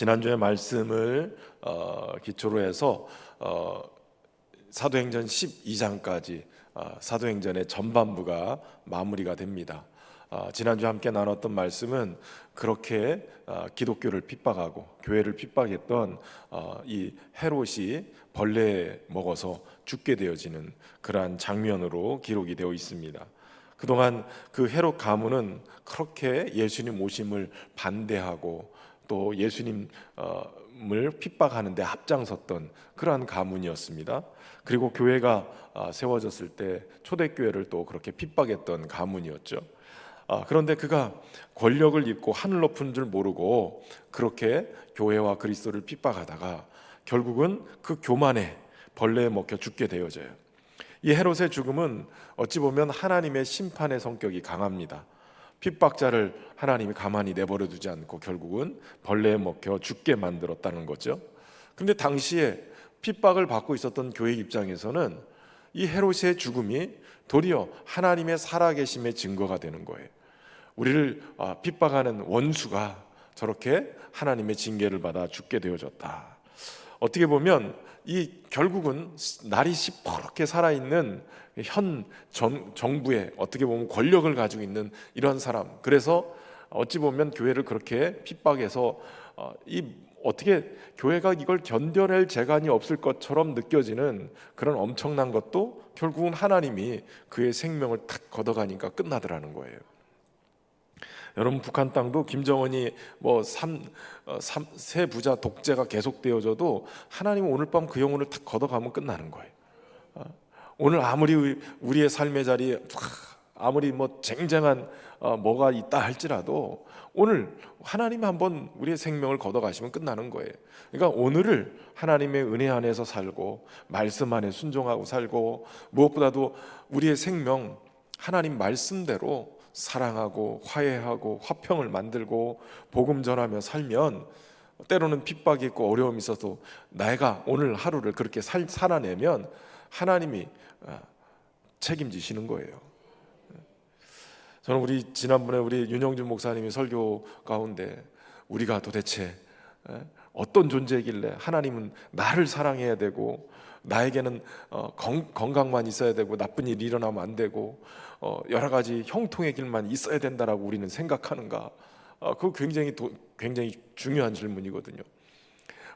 지난주에 말씀을 기초로 해서 사도행전 12장까지 사도행전의 전반부가 마무리가 됩니다. 지난주 함께 나눴던 말씀은 그렇게 기독교를 핍박하고 교회를 핍박했던 이 헤롯이 벌레에 먹어서 죽게 되어지는 그러한 장면으로 기록이 되어 있습니다. 그동안 그 헤롯 가문은 그렇게 예수님 오심을 반대하고 또 예수님을 핍박하는 데 앞장섰던 그러한 가문이었습니다. 그리고 교회가 세워졌을 때 초대교회를 또 그렇게 핍박했던 가문이었죠. 그런데 그가 권력을 입고 하늘 높은 줄 모르고 그렇게 교회와 그리스도를 핍박하다가 결국은 그 교만에 벌레에 먹혀 죽게 되어져요. 이 헤롯의 죽음은 어찌 보면 하나님의 심판의 성격이 강합니다. 핍박자를 하나님이 가만히 내버려 두지 않고 결국은 벌레에 먹혀 죽게 만들었다는 거죠. 그런데 당시에 핍박을 받고 있었던 교회 입장에서는 이 헤롯의 죽음이 도리어 하나님의 살아계심의 증거가 되는 거예요. 우리를 핍박하는 원수가 저렇게 하나님의 징계를 받아 죽게 되어졌다. 어떻게 보면 이 결국은 날이 시퍼렇게 살아있는 현 정부의 어떻게 보면 권력을 가지고 있는 이런 사람, 그래서 어찌 보면 교회를 그렇게 핍박해서 어떻게 교회가 이걸 견뎌낼 재간이 없을 것처럼 느껴지는 그런 엄청난 것도 결국은 하나님이 그의 생명을 탁 걷어가니까 끝나더라는 거예요. 여러분, 북한 땅도 김정은이 세 부자 독재가 계속되어져도 하나님은 오늘 밤 그 영혼을 탁 걷어가면 끝나는 거예요. 오늘 아무리 우리의 삶의 자리에 아무리 쟁쟁한 뭐가 있다 할지라도 오늘 하나님 한번 우리의 생명을 걷어가시면 끝나는 거예요. 그러니까 오늘을 하나님의 은혜 안에서 살고 말씀 안에 순종하고 살고 무엇보다도 우리의 생명 하나님 말씀대로 사랑하고 화해하고 화평을 만들고 복음 전하며 살면 때로는 핍박이 있고 어려움이 있어도 내가 오늘 하루를 그렇게 살아내면 하나님이 책임지시는 거예요. 저는 지난번에 우리 윤영준 목사님이 설교 가운데 우리가 도대체 어떤 존재이길래 하나님은 나를 사랑해야 되고 나에게는 건강만 있어야 되고 나쁜 일이 일어나면 안 되고 여러 가지 형통의 길만 있어야 된다라고 우리는 생각하는가? 그거 굉장히 중요한 질문이거든요.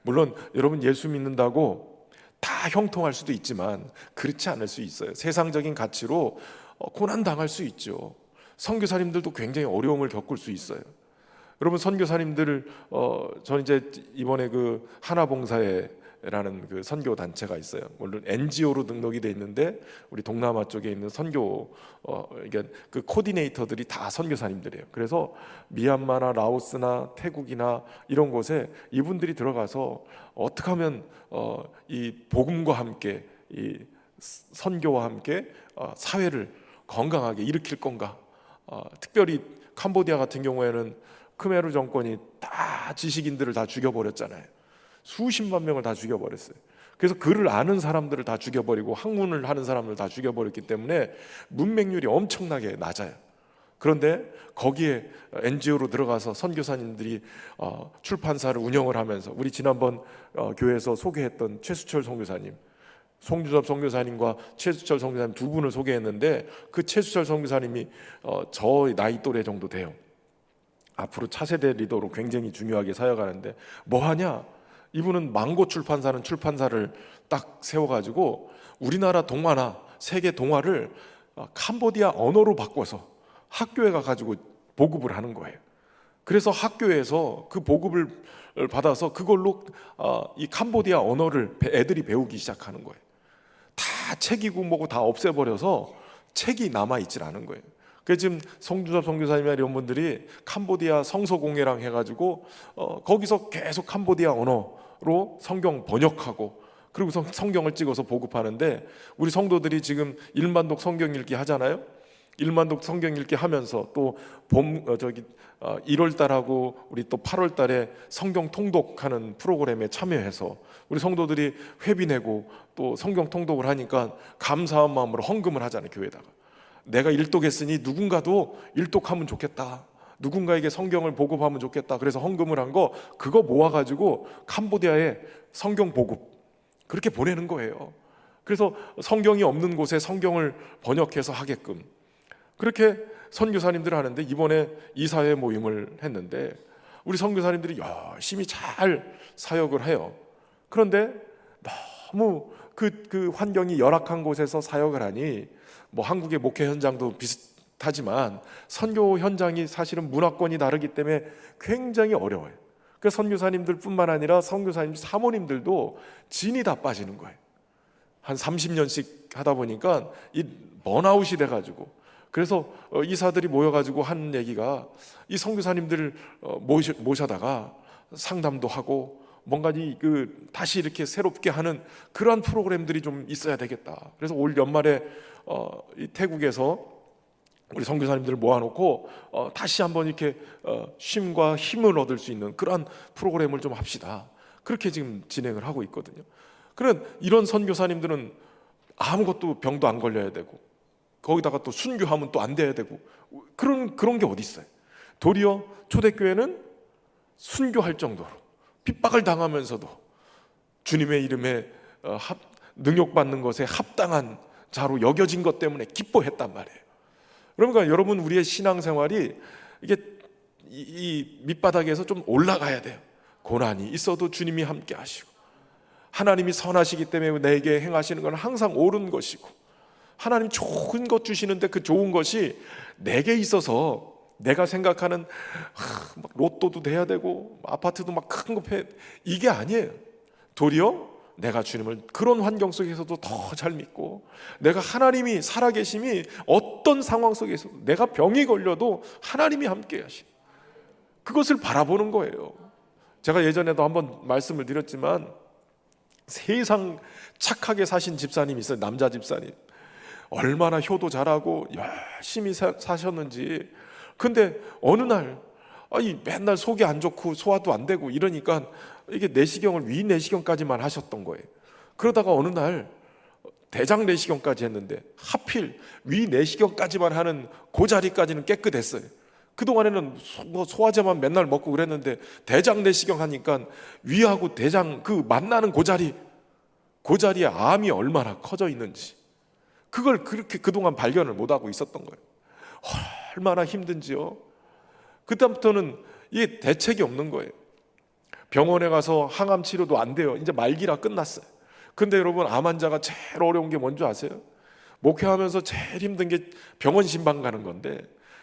물론 여러분 예수 믿는다고 다 형통할 수도 있지만 그렇지 않을 수 있어요. 세상적인 가치로 고난당할 수 있죠. 선교사님들도 굉장히 어려움을 겪을 수 있어요. 여러분, 선교사님들 저는 이제 이번에 그 하나봉사회라는 그 선교 단체가 있어요. 물론 NGO로 등록이 돼 있는데 우리 동남아 쪽에 있는 선교 이게 그 코디네이터들이 다 선교사님들이에요. 그래서 미얀마나 라오스나 태국이나 이런 곳에 이분들이 들어가서 어떻게 하면 이 복음과 함께 이 선교와 함께 사회를 건강하게 일으킬 건가? 특별히 캄보디아 같은 경우에는 크메르 정권이 다 지식인들을 다 죽여버렸잖아요. 수십만 명을 다 죽여버렸어요. 그래서 글을 아는 사람들을 다 죽여버리고 학문을 하는 사람을 다 죽여버렸기 때문에 문맹률이 엄청나게 낮아요. 그런데 거기에 NGO로 들어가서 선교사님들이 출판사를 운영을 하면서 우리 지난번 교회에서 소개했던 최수철 선교사님, 송주섭 선교사님과 최수철 선교사님 두 분을 소개했는데 그 최수철 선교사님이 저 나이 또래 정도 돼요. 앞으로 차세대 리더로 굉장히 중요하게 사역하는데 뭐하냐? 이분은 망고 출판사는 출판사를 딱 세워가지고 우리나라 동화나 세계 동화를 캄보디아 언어로 바꿔서 학교에 가가지고 보급을 하는 거예요. 그래서 학교에서 그 보급을 받아서 그걸로 이 캄보디아 언어를 애들이 배우기 시작하는 거예요. 다 책이고 뭐고 다 없애버려서 책이 남아있질 않은 거예요. 그래서 지금 송주섭 선교사님이나 이런 분들이 캄보디아 성서공회랑 해가지고 거기서 계속 캄보디아 언어로 성경 번역하고 그리고 성경을 찍어서 보급하는데 우리 성도들이 지금 일만독 성경 읽기 하잖아요. 일만독 성경 읽기 하면서 또 1월 달하고 우리 또 8월 달에 성경 통독하는 프로그램에 참여해서 우리 성도들이 회비 내고 또 성경 통독을 하니까 감사한 마음으로 헌금을 하잖아요. 교회에다가 내가 일독했으니 누군가도 일독하면 좋겠다. 누군가에게 성경을 보급하면 좋겠다. 그래서 헌금을 한 거 그거 모아가지고 캄보디아에 성경 보급 그렇게 보내는 거예요. 그래서 성경이 없는 곳에 성경을 번역해서 하게끔 그렇게 선교사님들을 하는데, 이번에 이사회 모임을 했는데 우리 선교사님들이 열심히 잘 사역을 해요. 그런데 너무 그 환경이 열악한 곳에서 사역을 하니, 뭐 한국의 목회 현장도 비슷하지만 선교 현장이 사실은 문화권이 다르기 때문에 굉장히 어려워요. 그래서 선교사님들 뿐만 아니라 선교사님 사모님들도 진이 다 빠지는 거예요. 한 30년씩 하다 보니까 이 번아웃이 돼가지고, 그래서 이사들이 모여가지고 한 얘기가, 이 선교사님들을 모셔다가 상담도 하고 뭔가 다시 이렇게 새롭게 하는 그러한 프로그램들이 좀 있어야 되겠다. 그래서 올 연말에 이 태국에서 우리 선교사님들을 모아놓고 다시 한번 이렇게 쉼과 힘을 얻을 수 있는 그러한 프로그램을 좀 합시다. 그렇게 지금 진행을 하고 있거든요. 그런 이런 선교사님들은 아무것도 병도 안 걸려야 되고, 거기다가 또 순교하면 또 안 돼야 되고, 그런 게 어디 있어요. 도리어 초대교회는 순교할 정도로 핍박을 당하면서도 주님의 이름에 능욕받는 것에 합당한 자로 여겨진 것 때문에 기뻐했단 말이에요. 그러니까 여러분, 우리의 신앙생활이 이게 이 밑바닥에서 좀 올라가야 돼요. 고난이 있어도 주님이 함께 하시고, 하나님이 선하시기 때문에 내게 행하시는 건 항상 옳은 것이고, 하나님 좋은 것 주시는데 그 좋은 것이 내게 있어서 내가 생각하는 막 로또도 돼야 되고 아파트도 막 큰 거 이게 아니에요. 도리어 내가 주님을 그런 환경 속에서도 더 잘 믿고, 내가 하나님이 살아계심이 어떤 상황 속에서 내가 병이 걸려도 하나님이 함께 하시, 그것을 바라보는 거예요. 제가 예전에도 한번 말씀을 드렸지만, 세상 착하게 사신 집사님이 있어요. 남자 집사님. 얼마나 효도 잘하고 열심히 사셨는지. 근데 어느 날 맨날 속이 안 좋고 소화도 안 되고 이러니까 이게 내시경을 위 내시경까지만 하셨던 거예요. 그러다가 어느 날 대장 내시경까지 했는데, 하필 위 내시경까지만 하는 그 자리까지는 깨끗했어요. 그동안에는 뭐 소화제만 맨날 먹고 그랬는데 대장 내시경 하니까 위하고 대장 그 만나는 그 자리에 암이 얼마나 커져 있는지, 그걸 그렇게 그동안 발견을 못하고 있었던 거예요. 얼마나 힘든지요. 그다음부터는 이게 대책이 없는 거예요. 병원에 가서 항암 치료도 안 돼요. 이제 말기라 끝났어요. 근데 여러분, 암 환자가 제일 어려운 게 뭔지 아세요? 목회하면서 제일 힘든 게 병원 신방 가는 건데,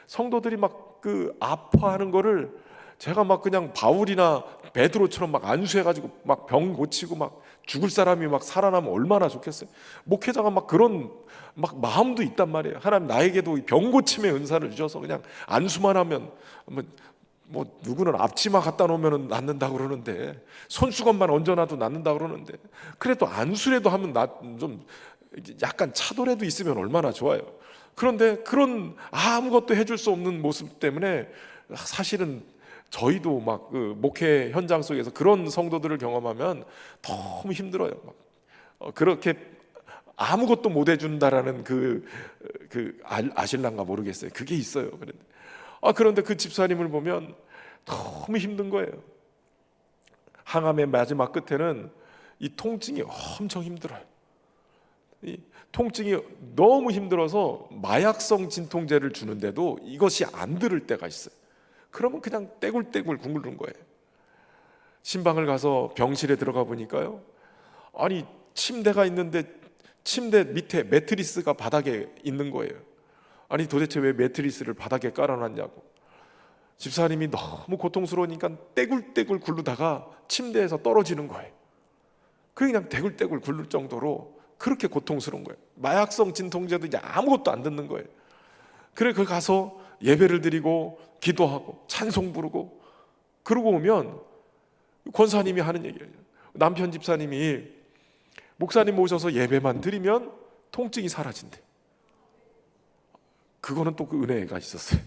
성도들이 막 그 아파하는 거를 제가 막 그냥 바울이나 베드로처럼 막 안수해가지고 막 병 고치고 막 죽을 사람이 막 살아나면 얼마나 좋겠어요. 목회자가 막 그런 막 마음도 있단 말이에요. 하나님 나에게도 병 고침의 은사를 주셔서 그냥 안수만 하면, 뭐 누구는 앞치마 갖다 놓으면 낫는다고 그러는데, 손수건만 얹어놔도 낫는다고 그러는데, 그래도 안수라도 하면 좀 약간 차도라도 있으면 얼마나 좋아요. 그런데 그런 아무것도 해줄 수 없는 모습 때문에 사실은 저희도 막 그 목회 현장 속에서 그런 성도들을 경험하면 너무 힘들어요. 그렇게 아무것도 못 해준다라는 아실란가 모르겠어요. 그게 있어요. 그런데 그 집사님을 보면 너무 힘든 거예요. 항암의 마지막 끝에는 이 통증이 엄청 힘들어요. 이 통증이 너무 힘들어서 마약성 진통제를 주는데도 이것이 안 들을 때가 있어요. 그러면 그냥 떼굴떼굴 굶는 거예요. 신방을 가서 병실에 들어가 보니까요, 아니 침대가 있는데 침대 밑에 매트리스가 바닥에 있는 거예요. 아니 도대체 왜 매트리스를 바닥에 깔아놨냐고. 집사님이 너무 고통스러우니까 떼굴떼굴 굴르다가 침대에서 떨어지는 거예요. 그냥 떼굴떼굴 굴를 정도로 그렇게 고통스러운 거예요. 마약성 진통제도 이제 아무것도 안 듣는 거예요. 그래 그 가서 예배를 드리고 기도하고 찬송 부르고 그러고 오면 권사님이 하는 얘기예요. 남편 집사님이 목사님 모셔서 예배만 드리면 통증이 사라진대. 그거는 또 그 은혜가 있었어요.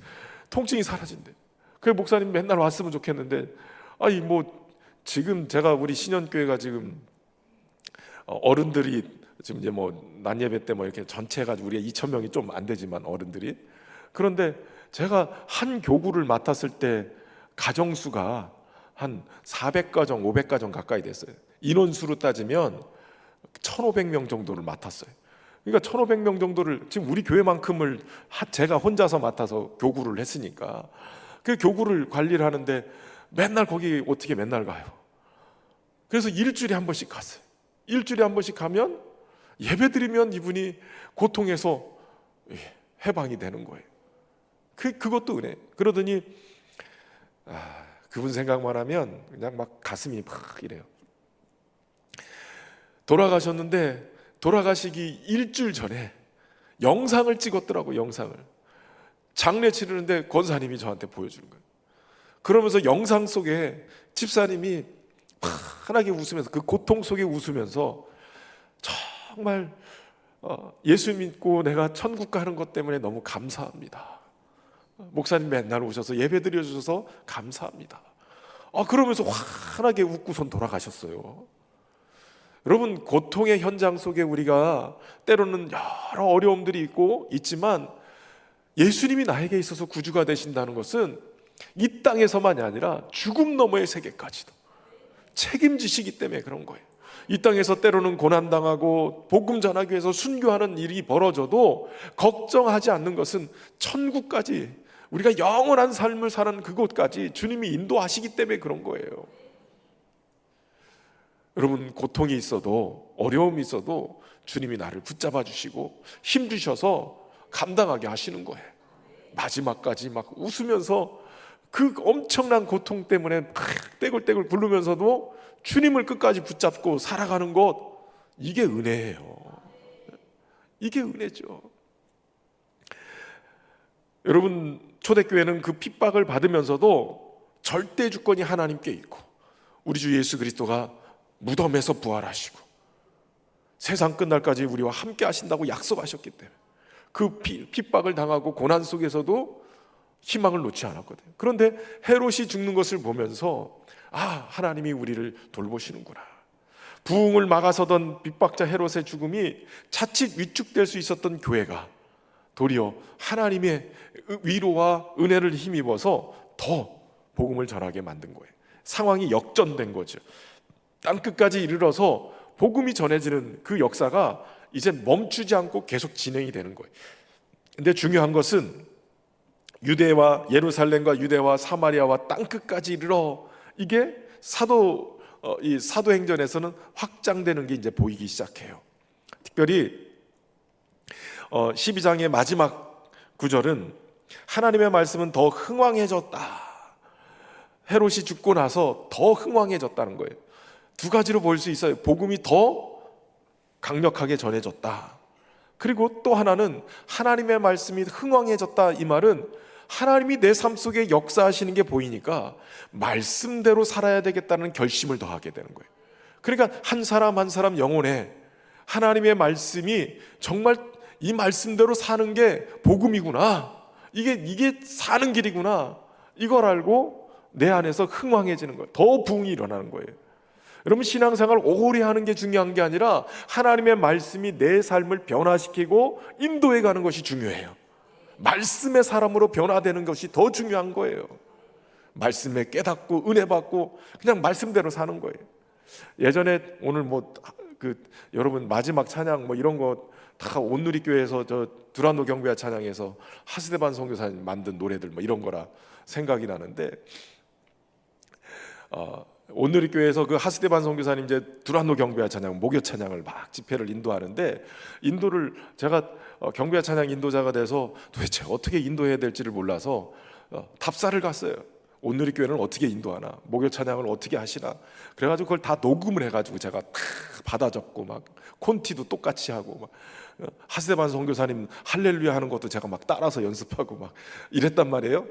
통증이 사라진대. 그래 목사님 맨날 왔으면 좋겠는데, 지금 제가 우리 신현교회가 지금 어른들이 지금 이제 뭐 낮예배 때 뭐 이렇게 전체 해가지고 우리가 2,000명이 좀 안 되지만 어른들이, 그런데 제가 한 교구를 맡았을 때 가정수가 한 400가정, 500가정 가까이 됐어요. 인원수로 따지면 1,500명 정도를 맡았어요. 그러니까 1,500명 정도를 지금 우리 교회만큼을 제가 혼자서 맡아서 교구를 했으니까 그 교구를 관리를 하는데 맨날 거기 어떻게 맨날 가요? 그래서 일주일에 한 번씩 갔어요. 일주일에 한 번씩 가면 예배 드리면 이분이 고통에서 해방이 되는 거예요. 그것도 은혜. 그러더니 그분 생각만 하면 그냥 막 가슴이 막 이래요. 돌아가셨는데 돌아가시기 일주일 전에 영상을 찍었더라고요. 영상을. 장례 치르는데 권사님이 저한테 보여주는 거예요. 그러면서 영상 속에 집사님이 환하게 웃으면서, 그 고통 속에 웃으면서 정말 예수 믿고 내가 천국 가는 것 때문에 너무 감사합니다. 목사님 맨날 오셔서 예배 드려주셔서 감사합니다. 그러면서 환하게 웃고선 돌아가셨어요. 여러분, 고통의 현장 속에 우리가 때로는 여러 어려움들이 있지만 예수님이 나에게 있어서 구주가 되신다는 것은 이 땅에서만이 아니라 죽음 너머의 세계까지도 책임지시기 때문에 그런 거예요. 이 땅에서 때로는 고난당하고 복음 전하기 위해서 순교하는 일이 벌어져도 걱정하지 않는 것은 천국까지, 우리가 영원한 삶을 사는 그곳까지 주님이 인도하시기 때문에 그런 거예요. 여러분, 고통이 있어도 어려움이 있어도 주님이 나를 붙잡아 주시고 힘 주셔서 감당하게 하시는 거예요. 마지막까지 막 웃으면서 그 엄청난 고통 때문에 막 떼굴떼굴 굴르면서도 주님을 끝까지 붙잡고 살아가는 것, 이게 은혜예요. 이게 은혜죠. 여러분, 초대교회는 그 핍박을 받으면서도 절대 주권이 하나님께 있고 우리 주 예수 그리스도가 무덤에서 부활하시고 세상 끝날까지 우리와 함께 하신다고 약속하셨기 때문에 그 핍박을 당하고 고난 속에서도 희망을 놓지 않았거든요. 그런데 헤롯이 죽는 것을 보면서 하나님이 우리를 돌보시는구나. 부흥을 막아서던 핍박자 헤롯의 죽음이 자칫 위축될 수 있었던 교회가 도리어 하나님의 위로와 은혜를 힘입어서 더 복음을 전하게 만든 거예요. 상황이 역전된 거죠. 땅끝까지 이르러서 복음이 전해지는 그 역사가 이제 멈추지 않고 계속 진행이 되는 거예요. 근데 중요한 것은 유대와 예루살렘과 유대와 사마리아와 땅끝까지 이르러, 이게 사도행전에서는 확장되는 게 이제 보이기 시작해요. 특별히 12장의 마지막 구절은 하나님의 말씀은 더 흥왕해졌다. 헤롯이 죽고 나서 더 흥왕해졌다는 거예요. 두 가지로 볼 수 있어요. 복음이 더 강력하게 전해졌다. 그리고 또 하나는 하나님의 말씀이 흥왕해졌다. 이 말은 하나님이 내 삶 속에 역사하시는 게 보이니까 말씀대로 살아야 되겠다는 결심을 더하게 되는 거예요. 그러니까 한 사람 한 사람 영혼에 하나님의 말씀이 정말 이 말씀대로 사는 게 복음이구나, 이게 사는 길이구나, 이걸 알고 내 안에서 흥왕해지는 거예요. 더 부흥이 일어나는 거예요. 여러분, 신앙생활 오래 하는 게 중요한 게 아니라 하나님의 말씀이 내 삶을 변화시키고 인도해 가는 것이 중요해요. 말씀의 사람으로 변화되는 것이 더 중요한 거예요. 말씀에 깨닫고 은혜 받고 그냥 말씀대로 사는 거예요. 예전에 오늘 여러분 마지막 찬양 이런 거 다 온누리교회에서 저 두란노 경배와 찬양에서 하스데반 선교사님 만든 노래들 이런 거라 생각이 나는데, 온누리교회에서 그 하스데반 선교사님 이제 두란노 경배와 찬양, 목요 찬양을 막 집회를 인도하는데, 인도를 제가 경배와 찬양 인도자가 돼서 도대체 어떻게 인도해야 될지를 몰라서 답사를 갔어요. 온누리교회는 어떻게 인도하나, 목요 찬양을 어떻게 하시나. 그래가지고 그걸 다 녹음을 해가지고 제가 다 받아 적고 막 콘티도 똑같이 하고 막 하스데반 선교사님 할렐루야 하는 것도 제가 막 따라서 연습하고 막 이랬단 말이에요.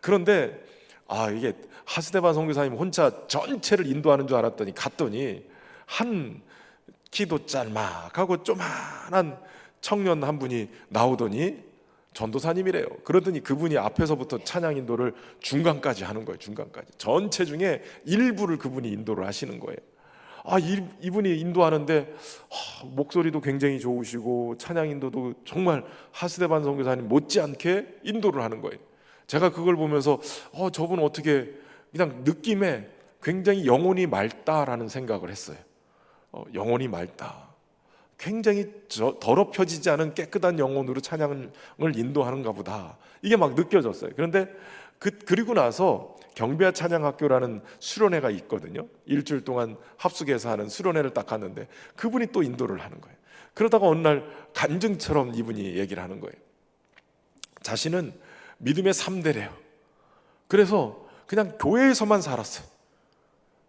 그런데 이게 하스데반 선교사님 혼자 전체를 인도하는 줄 알았더니 갔더니 한 키도 짤막하고 조만한 청년 한 분이 나오더니 전도사님이래요. 그러더니 그분이 앞에서부터 찬양 인도를 중간까지 하는 거예요. 중간까지. 전체 중에 일부를 그분이 인도를 하시는 거예요. 이분이 인도하는데 목소리도 굉장히 좋으시고 찬양 인도도 정말 하스데반 선교사님 못지않게 인도를 하는 거예요. 제가 그걸 보면서 저분 어떻게 그냥 느낌에 굉장히 영혼이 맑다라는 생각을 했어요. 영혼이 맑다. 굉장히 더럽혀지지 않은 깨끗한 영혼으로 찬양을 인도하는가 보다. 이게 막 느껴졌어요. 그런데 그리고 나서 경배와 찬양학교라는 수련회가 있거든요. 일주일 동안 합숙해서 하는 수련회를 딱 갔는데 그분이 또 인도를 하는 거예요. 그러다가 어느 날 간증처럼 이분이 얘기를 하는 거예요. 자신은 믿음의 3대래요. 그래서 그냥 교회에서만 살았어요.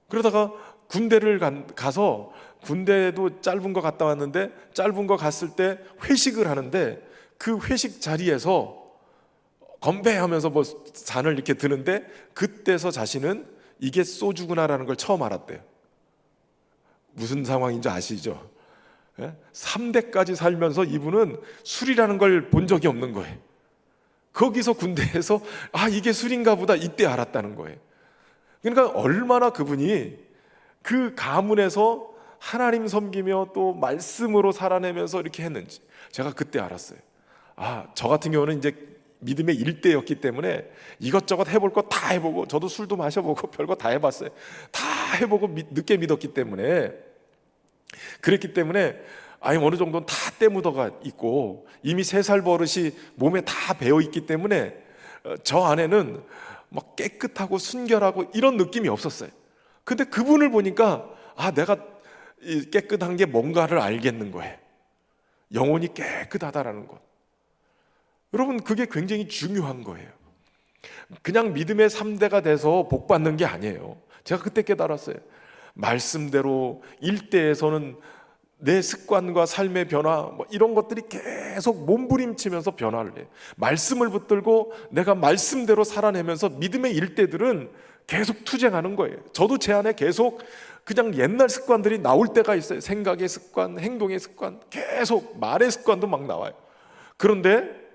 그러다가 군대를 가서 군대도 짧은 거 갔다 왔는데 짧은 거 갔을 때 회식을 하는데 그 회식 자리에서 건배하면서 뭐 잔을 이렇게 드는데 그때서 자신은 이게 소주구나라는 걸 처음 알았대요. 무슨 상황인지 아시죠? 3대까지 살면서 이분은 술이라는 걸 본 적이 없는 거예요. 거기서 군대에서 이게 술인가 보다 이때 알았다는 거예요. 그러니까 얼마나 그분이 그 가문에서 하나님 섬기며 또 말씀으로 살아내면서 이렇게 했는지 제가 그때 알았어요. 저 같은 경우는 이제 믿음의 일대였기 때문에 이것저것 해볼 거 다 해보고, 저도 술도 마셔보고 별거 다 해봤어요. 다 해보고 늦게 믿었기 때문에, 그랬기 때문에 어느 정도는 다 때묻어가 있고 이미 3살 버릇이 몸에 다 배어있기 때문에 저 안에는 막 깨끗하고 순결하고 이런 느낌이 없었어요. 근데 그분을 보니까 내가 깨끗한 게 뭔가를 알겠는 거예요. 영혼이 깨끗하다라는 것. 여러분, 그게 굉장히 중요한 거예요. 그냥 믿음의 3대가 돼서 복 받는 게 아니에요. 제가 그때 깨달았어요. 말씀대로 일대에서는 내 습관과 삶의 변화 이런 것들이 계속 몸부림치면서 변화를 해요. 말씀을 붙들고 내가 말씀대로 살아내면서 믿음의 일대들은 계속 투쟁하는 거예요. 저도 제 안에 계속 그냥 옛날 습관들이 나올 때가 있어요. 생각의 습관, 행동의 습관, 계속 말의 습관도 막 나와요. 그런데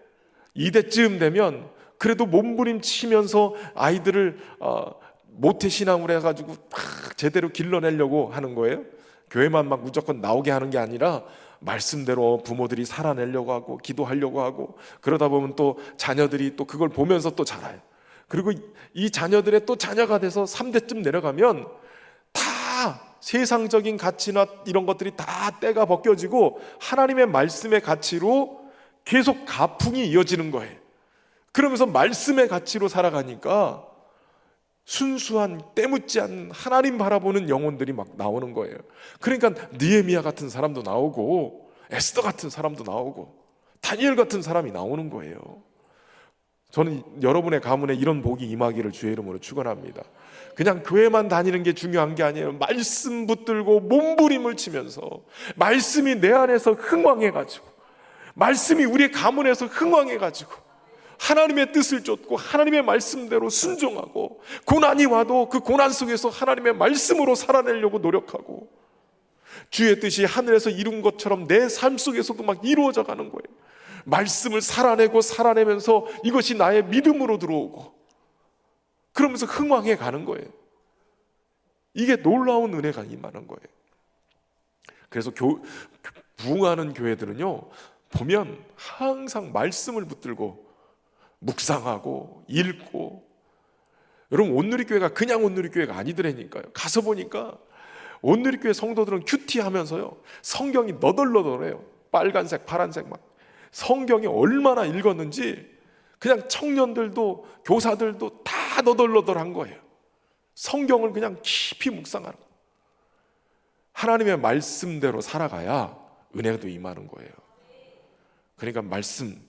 이때쯤 되면 그래도 몸부림치면서 아이들을 모태신앙으로 해가지고 제대로 길러내려고 하는 거예요. 교회만 막 무조건 나오게 하는 게 아니라 말씀대로 부모들이 살아내려고 하고 기도하려고 하고, 그러다 보면 또 자녀들이 또 그걸 보면서 또 자라요. 그리고 이 자녀들의 또 자녀가 돼서 3대쯤 내려가면 다 세상적인 가치나 이런 것들이 다 때가 벗겨지고 하나님의 말씀의 가치로 계속 가풍이 이어지는 거예요. 그러면서 말씀의 가치로 살아가니까 순수한 때묻지 않는 하나님 바라보는 영혼들이 막 나오는 거예요. 그러니까 느헤미야 같은 사람도 나오고 에스더 같은 사람도 나오고 다니엘 같은 사람이 나오는 거예요. 저는 여러분의 가문에 이런 복이 임하기를 주의 이름으로 축원합니다. 그냥 교회만 다니는 게 중요한 게 아니에요. 말씀 붙들고 몸부림을 치면서 말씀이 내 안에서 흥왕해가지고, 말씀이 우리의 가문에서 흥왕해가지고 하나님의 뜻을 쫓고 하나님의 말씀대로 순종하고, 고난이 와도 그 고난 속에서 하나님의 말씀으로 살아내려고 노력하고, 주의 뜻이 하늘에서 이룬 것처럼 내 삶 속에서도 막 이루어져 가는 거예요. 말씀을 살아내면서 이것이 나의 믿음으로 들어오고, 그러면서 흥왕해 가는 거예요. 이게 놀라운 은혜가 임하는 거예요. 그래서 부흥하는 교회들은요, 보면 항상 말씀을 붙들고 묵상하고 읽고. 여러분, 온누리교회가 그냥 온누리교회가 아니더라니까요. 가서 보니까 온누리교회 성도들은 큐티하면서요, 성경이 너덜너덜해요. 빨간색 파란색 막 성경이 얼마나 읽었는지 그냥 청년들도 교사들도 다 너덜너덜한 거예요. 성경을 그냥 깊이 묵상하는 거예요. 하나님의 말씀대로 살아가야 은혜도 임하는 거예요. 그러니까 말씀,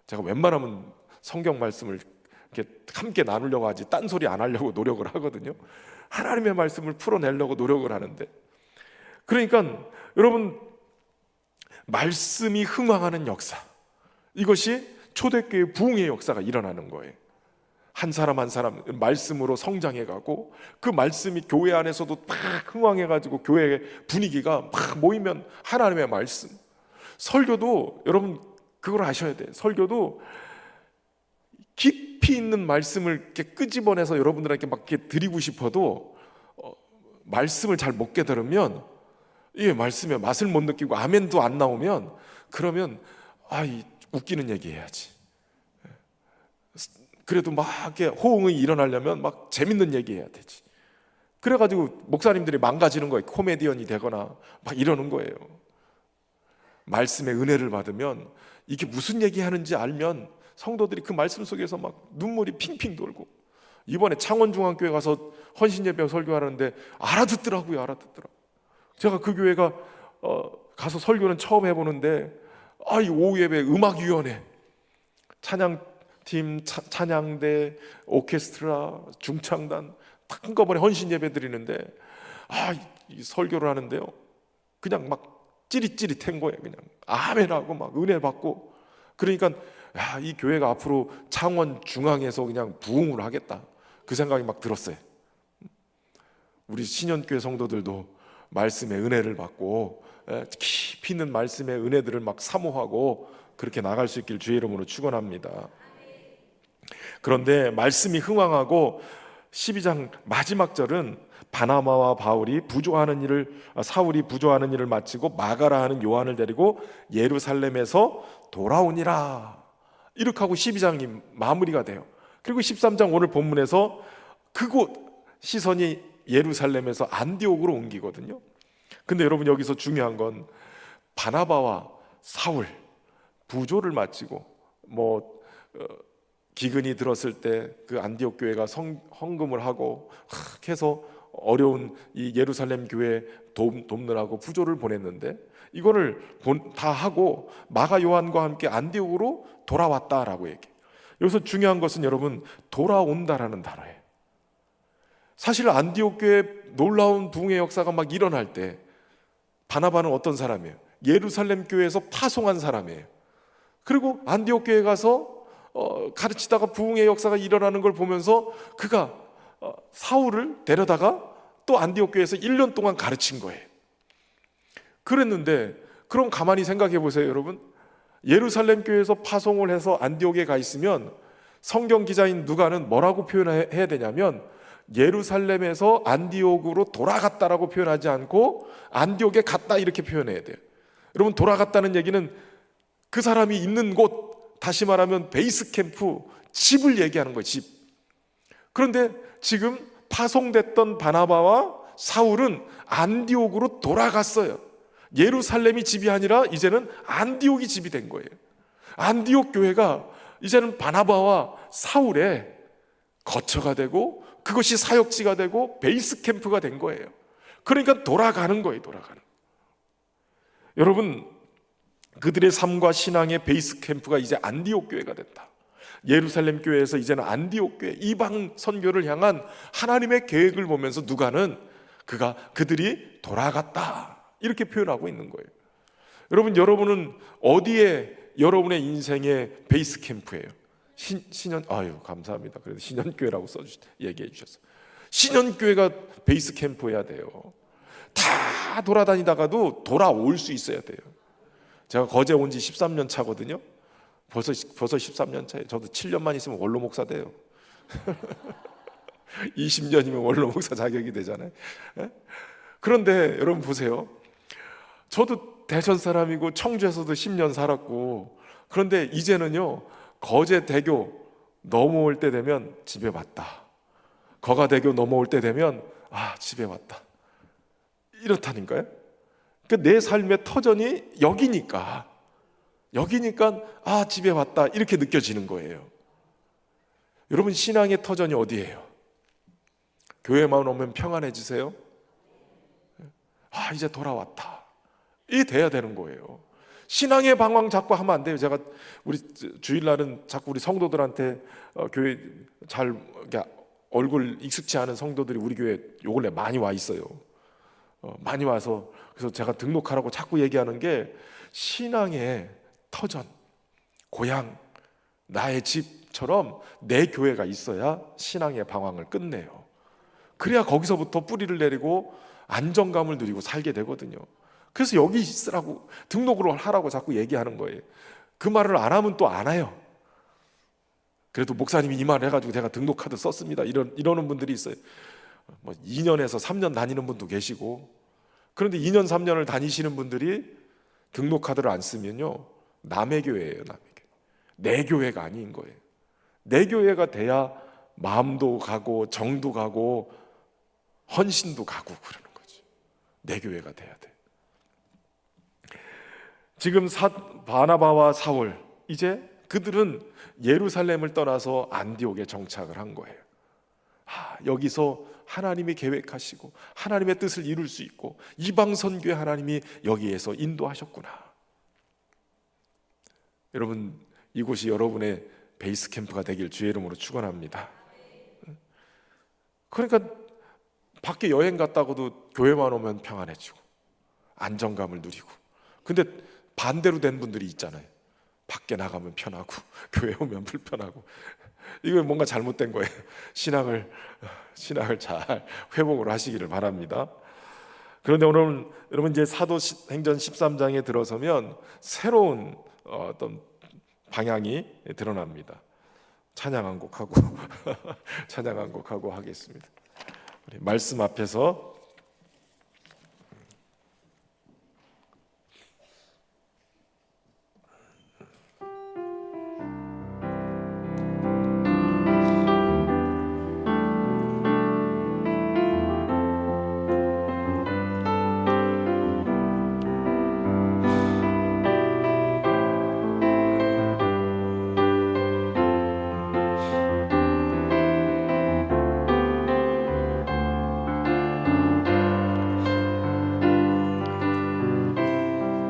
제가 웬만하면 성경 말씀을 이렇게 함께 나누려고 하지 딴소리 안 하려고 노력을 하거든요. 하나님의 말씀을 풀어내려고 노력을 하는데, 그러니까 여러분, 말씀이 흥왕하는 역사, 이것이 초대교회 부흥의 역사가 일어나는 거예요. 한 사람 한 사람 말씀으로 성장해가고, 그 말씀이 교회 안에서도 막 흥왕해가지고 교회의 분위기가 막 모이면 하나님의 말씀. 설교도 여러분 그걸 아셔야 돼요. 설교도 깊이 있는 말씀을 이렇게 끄집어내서 여러분들에게 막 이렇게 드리고 싶어도 말씀을 잘 못 깨달으면, 이 말씀의 맛을 못 느끼고 아멘도 안 나오면, 그러면 웃기는 얘기 해야지, 그래도 막 이렇게 호응이 일어나려면 막 재밌는 얘기 해야 되지. 그래가지고 목사님들이 망가지는 거예요. 코미디언이 되거나 막 이러는 거예요. 말씀의 은혜를 받으면 이게 무슨 얘기하는지 알면 성도들이 그 말씀 속에서 막 눈물이 핑핑 돌고, 이번에 창원중앙교회 가서 헌신예배 설교하는데 알아듣더라고요. 제가 그 교회가 가서 설교는 처음 해보는데, 이 오후 예배 음악위원회, 찬양팀, 찬양대, 오케스트라, 중창단 한꺼번에 헌신예배 드리는데 이 설교를 하는데요, 그냥 막 찌릿찌릿한 거예요. 그냥 아멘하고 막 은혜 받고. 그러니까 이 교회가 앞으로 창원 중앙에서 그냥 부흥을 하겠다, 그 생각이 막 들었어요. 우리 신현교회 성도들도 말씀의 은혜를 받고 깊이 있는 말씀의 은혜들을 막 사모하고 그렇게 나갈 수 있길 주의 이름으로 축원합니다. 그런데 말씀이 흥왕하고 12장 마지막 절은 바나바와 사울이 부조하는 일을 마치고 마가라 하는 요한을 데리고 예루살렘에서 돌아오니라, 이렇게 하고 12장이 마무리가 돼요. 그리고 13장 오늘 본문에서 그곳 시선이 예루살렘에서 안디옥으로 옮기거든요. 근데 여러분, 여기서 중요한 건 바나바와 사울 부조를 마치고 기근이 들었을 때 그 안디옥 교회가 헌금을 하고 해서 어려운 이 예루살렘 교회 돕느라고 부조를 보냈는데, 이거를 다 하고 마가 요한과 함께 안디옥으로 돌아왔다라고 얘기해요. 여기서 중요한 것은 여러분, 돌아온다라는 단어예요. 사실 안디옥 교회 놀라운 부흥의 역사가 막 일어날 때 바나바는 어떤 사람이에요? 예루살렘 교회에서 파송한 사람이에요. 그리고 안디옥 교회에 가서 가르치다가 부흥의 역사가 일어나는 걸 보면서 그가 사울을 데려다가 또 안디옥 교회에서 1년 동안 가르친 거예요. 그랬는데, 그럼 가만히 생각해 보세요, 여러분. 예루살렘 교회에서 파송을 해서 안디옥에 가 있으면 성경 기자인 누가는 뭐라고 표현해야 되냐면, 예루살렘에서 안디옥으로 돌아갔다라고 표현하지 않고 안디옥에 갔다 이렇게 표현해야 돼요. 여러분, 돌아갔다는 얘기는 그 사람이 있는 곳, 다시 말하면 베이스 캠프, 집을 얘기하는 거예요, 집. 그런데 지금 파송됐던 바나바와 사울은 안디옥으로 돌아갔어요. 예루살렘이 집이 아니라 이제는 안디옥이 집이 된 거예요. 안디옥 교회가 이제는 바나바와 사울의 거처가 되고 그것이 사역지가 되고 베이스 캠프가 된 거예요. 그러니까 돌아가는 거예요, 돌아가는. 여러분, 그들의 삶과 신앙의 베이스 캠프가 이제 안디옥 교회가 됐다. 예루살렘 교회에서 이제는 안디옥 교회, 이방 선교를 향한 하나님의 계획을 보면서 누가는 그들이 돌아갔다 이렇게 표현하고 있는 거예요. 여러분은 어디에 여러분의 인생의 베이스 캠프예요? 감사합니다. 그래도 신현교회라고 얘기해 주셨어요. 신현교회가 베이스 캠프여야 돼요. 다 돌아다니다가도 돌아올 수 있어야 돼요. 제가 거제 온 지 13년 차거든요. 벌써 13년 차예요. 저도 7년만 있으면 원로 목사 돼요. 20년이면 원로 목사 자격이 되잖아요. 그런데 여러분 보세요. 저도 대전 사람이고 청주에서도 10년 살았고, 그런데 이제는요, 거제대교 넘어올 때 되면 집에 왔다, 거가대교 넘어올 때 되면 집에 왔다, 이렇다니까요. 그러니까 내 삶의 터전이 여기니까 집에 왔다 이렇게 느껴지는 거예요. 여러분, 신앙의 터전이 어디예요? 교회만 오면 평안해지세요? 이제 돌아왔다, 이게 돼야 되는 거예요. 신앙의 방황 자꾸 하면 안 돼요. 제가 우리 주일날은 자꾸 우리 성도들한테 교회 잘 얼굴 익숙치 않은 성도들이 우리 교회 요 근래 많이 와 있어요. 많이 와서, 그래서 제가 등록하라고 자꾸 얘기하는 게, 신앙의 터전, 고향, 나의 집처럼 내 교회가 있어야 신앙의 방황을 끝내요. 그래야 거기서부터 뿌리를 내리고 안정감을 누리고 살게 되거든요. 그래서 여기 있으라고, 등록을 하라고 자꾸 얘기하는 거예요. 그 말을 안 하면 또 안 와요. 그래도 목사님이 이 말을 해가지고 제가 등록카드 썼습니다, 이러는 분들이 있어요. 2년에서 3년 다니는 분도 계시고. 그런데 2년 3년을 다니시는 분들이 등록카드를 안 쓰면요, 남의 교회예요, 남의 교회. 내 교회가 아닌 거예요. 내 교회가 돼야 마음도 가고 정도 가고 헌신도 가고 그러는 거지. 내 교회가 돼야 돼. 지금 바나바와 사울, 이제 그들은 예루살렘을 떠나서 안디옥에 정착을 한 거예요. 여기서 하나님이 계획하시고 하나님의 뜻을 이룰 수 있고 이방 선교에 하나님이 여기에서 인도하셨구나. 여러분, 이곳이 여러분의 베이스 캠프가 되길 주의 이름으로 축원합니다. 그러니까 밖에 여행 갔다고도 교회만 오면 평안해지고 안정감을 누리고, 근데 반대로 된 분들이 있잖아요. 밖에 나가면 편하고 교회 오면 불편하고. 이거 뭔가 잘못된 거예요. 신앙을 잘 회복을 하시기를 바랍니다. 그런데 오늘 여러분 이제 사도행전 13장에 들어서면 새로운 어떤 방향이 드러납니다. 찬양 한 곡하고 찬양 한 곡하고 하겠습니다. 우리 말씀 앞에서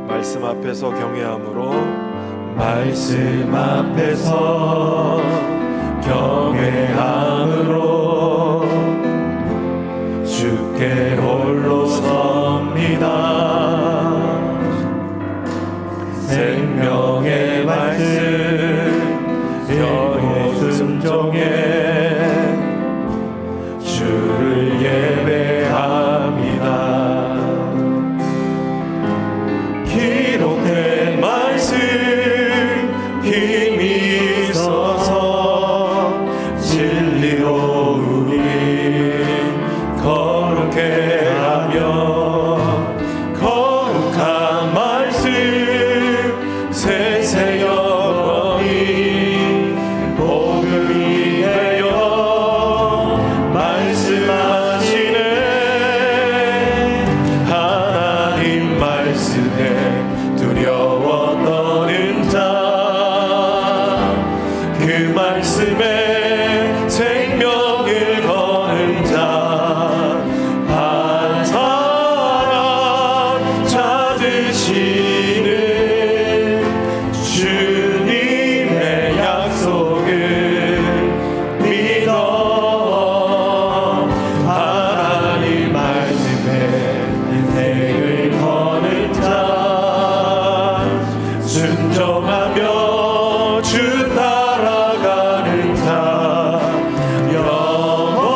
말씀 앞에서 경외함으로, 말씀 앞에서 경외함으로 주께 홀로 섭니다. 생명의 말씀 영의 순종에 주를 예배합니다. 기록된 말씀 힘이 있어서 진리로 우리 거룩해 하며, 거룩한 말씀 세세 영원히 복음이 되어 말씀하시네. 하나님 말씀에 두려워 떠는 자, 그 말씀에 생명을 거는 자, 한 사람 찾으시는 주님의 약속을 믿어. 하나님 말씀에 인생을 거는 자, 순종하며 주 따라가는 자, 영원한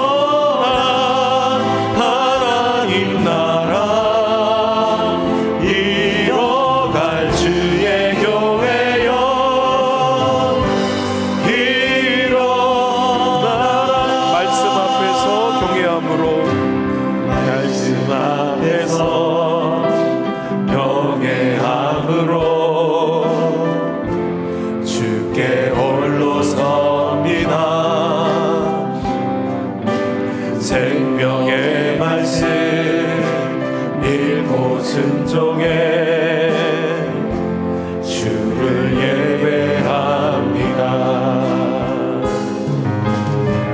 하나님 나라 이뤄갈 주의 교회여 일어나라. 말씀 앞에서 경외함으로, 말씀 앞에서 경외함으로 주께 홀로 섭니다. 생명의 말씀 읽고 순종해 주를 예배합니다.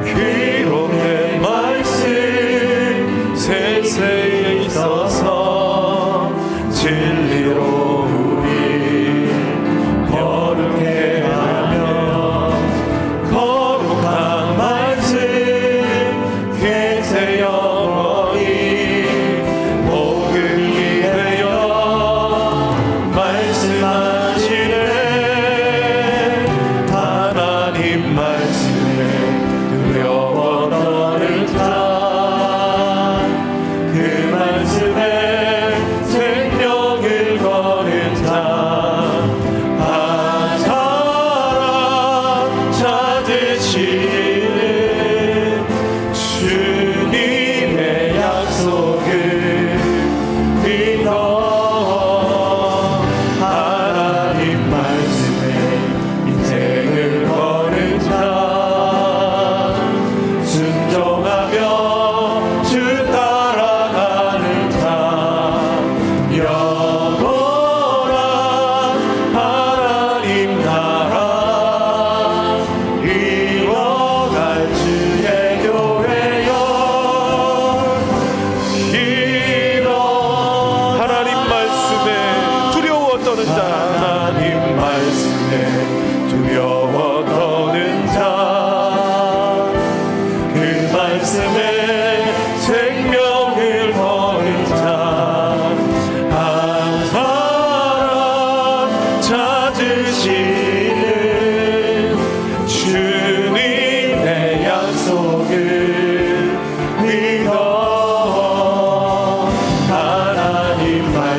기록된 말씀 세세에 있어서 진리로 우리 거룩해 하며, 거룩한 말씀 계세 영원히 복음이 되어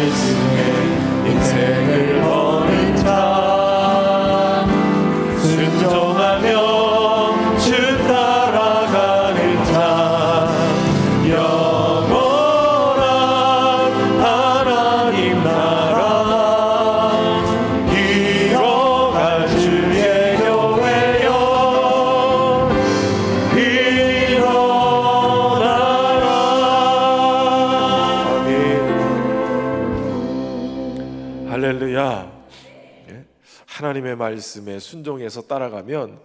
말씀에 인생을 거는 자 순종하며 주 따라가는 자 영원한 하나님 나라 이뤄갈 주의 교회여 일어나라. 아멘. 할렐루야. 예? 하나님의 말씀에 순종해서 따라가면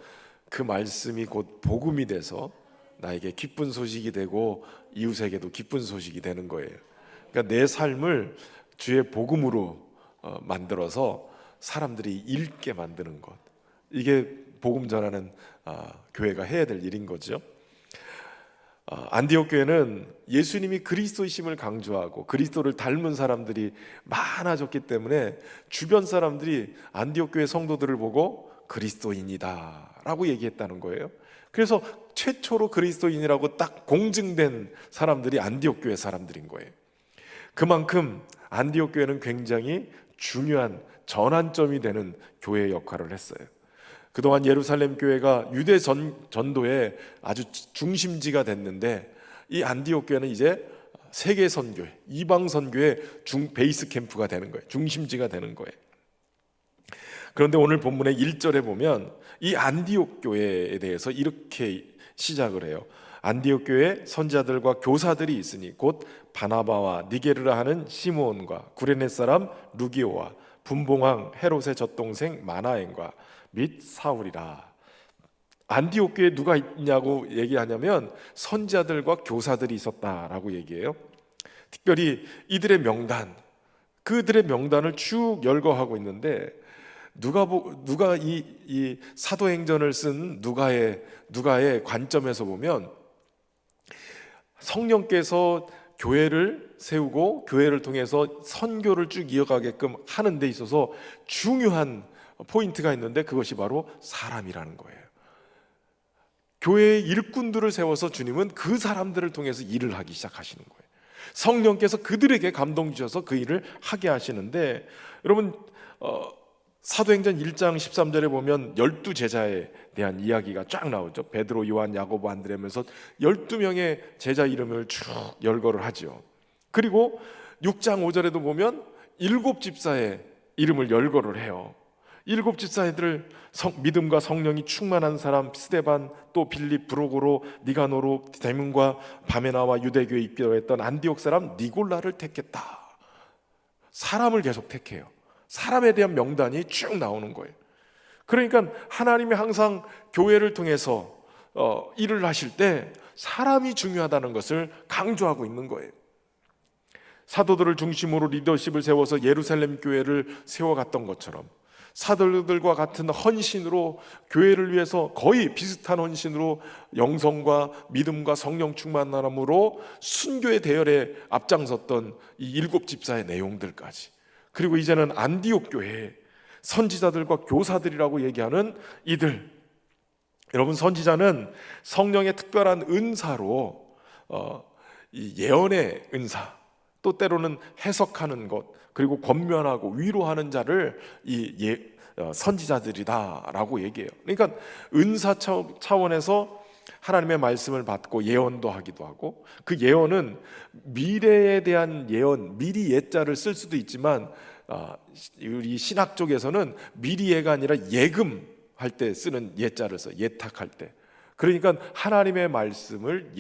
그 말씀이 곧 복음이 돼서 나에게 기쁜 소식이 되고 이웃에게도 기쁜 소식이 되는 거예요. 그러니까 내 삶을 주의 복음으로 만들어서 사람들이 읽게 만드는 것, 이게 복음 전하는 교회가 해야 될 일인 거죠. 안디옥 교회는 예수님이 그리스도이심을 강조하고 그리스도를 닮은 사람들이 많아졌기 때문에 주변 사람들이 안디옥 교회 성도들을 보고 그리스도인이다 라고 얘기했다는 거예요. 그래서 최초로 그리스도인이라고 딱 공증된 사람들이 안디옥 교회 사람들인 거예요. 그만큼 안디옥 교회는 굉장히 중요한 전환점이 되는 교회의 역할을 했어요. 그동안 예루살렘 교회가 유대 전도의 아주 중심지가 됐는데 이 안디옥 교회는 이제 세계 선교회, 이방 선교의 베이스 캠프가 되는 거예요. 중심지가 되는 거예요. 그런데 오늘 본문의 1절에 보면 이 안디옥 교회에 대해서 이렇게 시작을 해요. 안디옥 교회에 선지자들과 교사들이 있으니 곧 바나바와 니게르라 하는 시므온과 구레네 사람 루기오와 분봉왕 헤롯의 젖동생 마나엔과 및 사울이라. 안디옥 교회에 누가 있냐고 얘기하냐면 선지자들과 교사들이 있었다라고 얘기해요. 특별히 이들의 명단, 그들의 명단을 쭉 열거하고 있는데 누가 이 사도행전을 쓴 누가의 관점에서 보면 성령께서 교회를 세우고 교회를 통해서 선교를 쭉 이어가게끔 하는 데 있어서 중요한 포인트가 있는데 그것이 바로 사람이라는 거예요. 교회의 일꾼들을 세워서 주님은 그 사람들을 통해서 일을 하기 시작하시는 거예요. 성령께서 그들에게 감동 주셔서 그 일을 하게 하시는데, 여러분 사도행전 1장 13절에 보면 12제자에 대한 이야기가 쫙 나오죠. 베드로, 요한, 야고보, 안드레면서 12명의 제자 이름을 쭉 열거를 하죠. 그리고 6장 5절에도 보면 7집사의 이름을 열거를 해요. 7집사애들 믿음과 성령이 충만한 사람 스데반, 또 빌립, 브로고로, 니가노로, 데문과 바메나와 유대교에 입교했던 안디옥 사람 니골라를 택했다. 사람을 계속 택해요. 사람에 대한 명단이 쭉 나오는 거예요. 그러니까 하나님이 항상 교회를 통해서 일을 하실 때 사람이 중요하다는 것을 강조하고 있는 거예요. 사도들을 중심으로 리더십을 세워서 예루살렘 교회를 세워갔던 것처럼 사도들과 같은 헌신으로 교회를 위해서 거의 비슷한 헌신으로 영성과 믿음과 성령 충만함으로 순교의 대열에 앞장섰던 이 7집사의 내용들까지, 그리고 이제는 안디옥 교회에 선지자들과 교사들이라고 얘기하는 이들, 여러분 선지자는 성령의 특별한 은사로 이 예언의 은사, 또 때로는 해석하는 것, 그리고 권면하고 위로하는 자를 선지자들이다라고 얘기해요. 그러니까 은사 차원에서 하나님의 말씀을 받고 예언도 하기도 하고, 그 예언은 미래에 대한 예언, 미리 예자를 쓸 수도 있지만 우리 신학 쪽에서는 미리 예가 아니라 예금할 때 쓰는 예자를 써요. 예탁할 때. 그러니까 하나님의 말씀을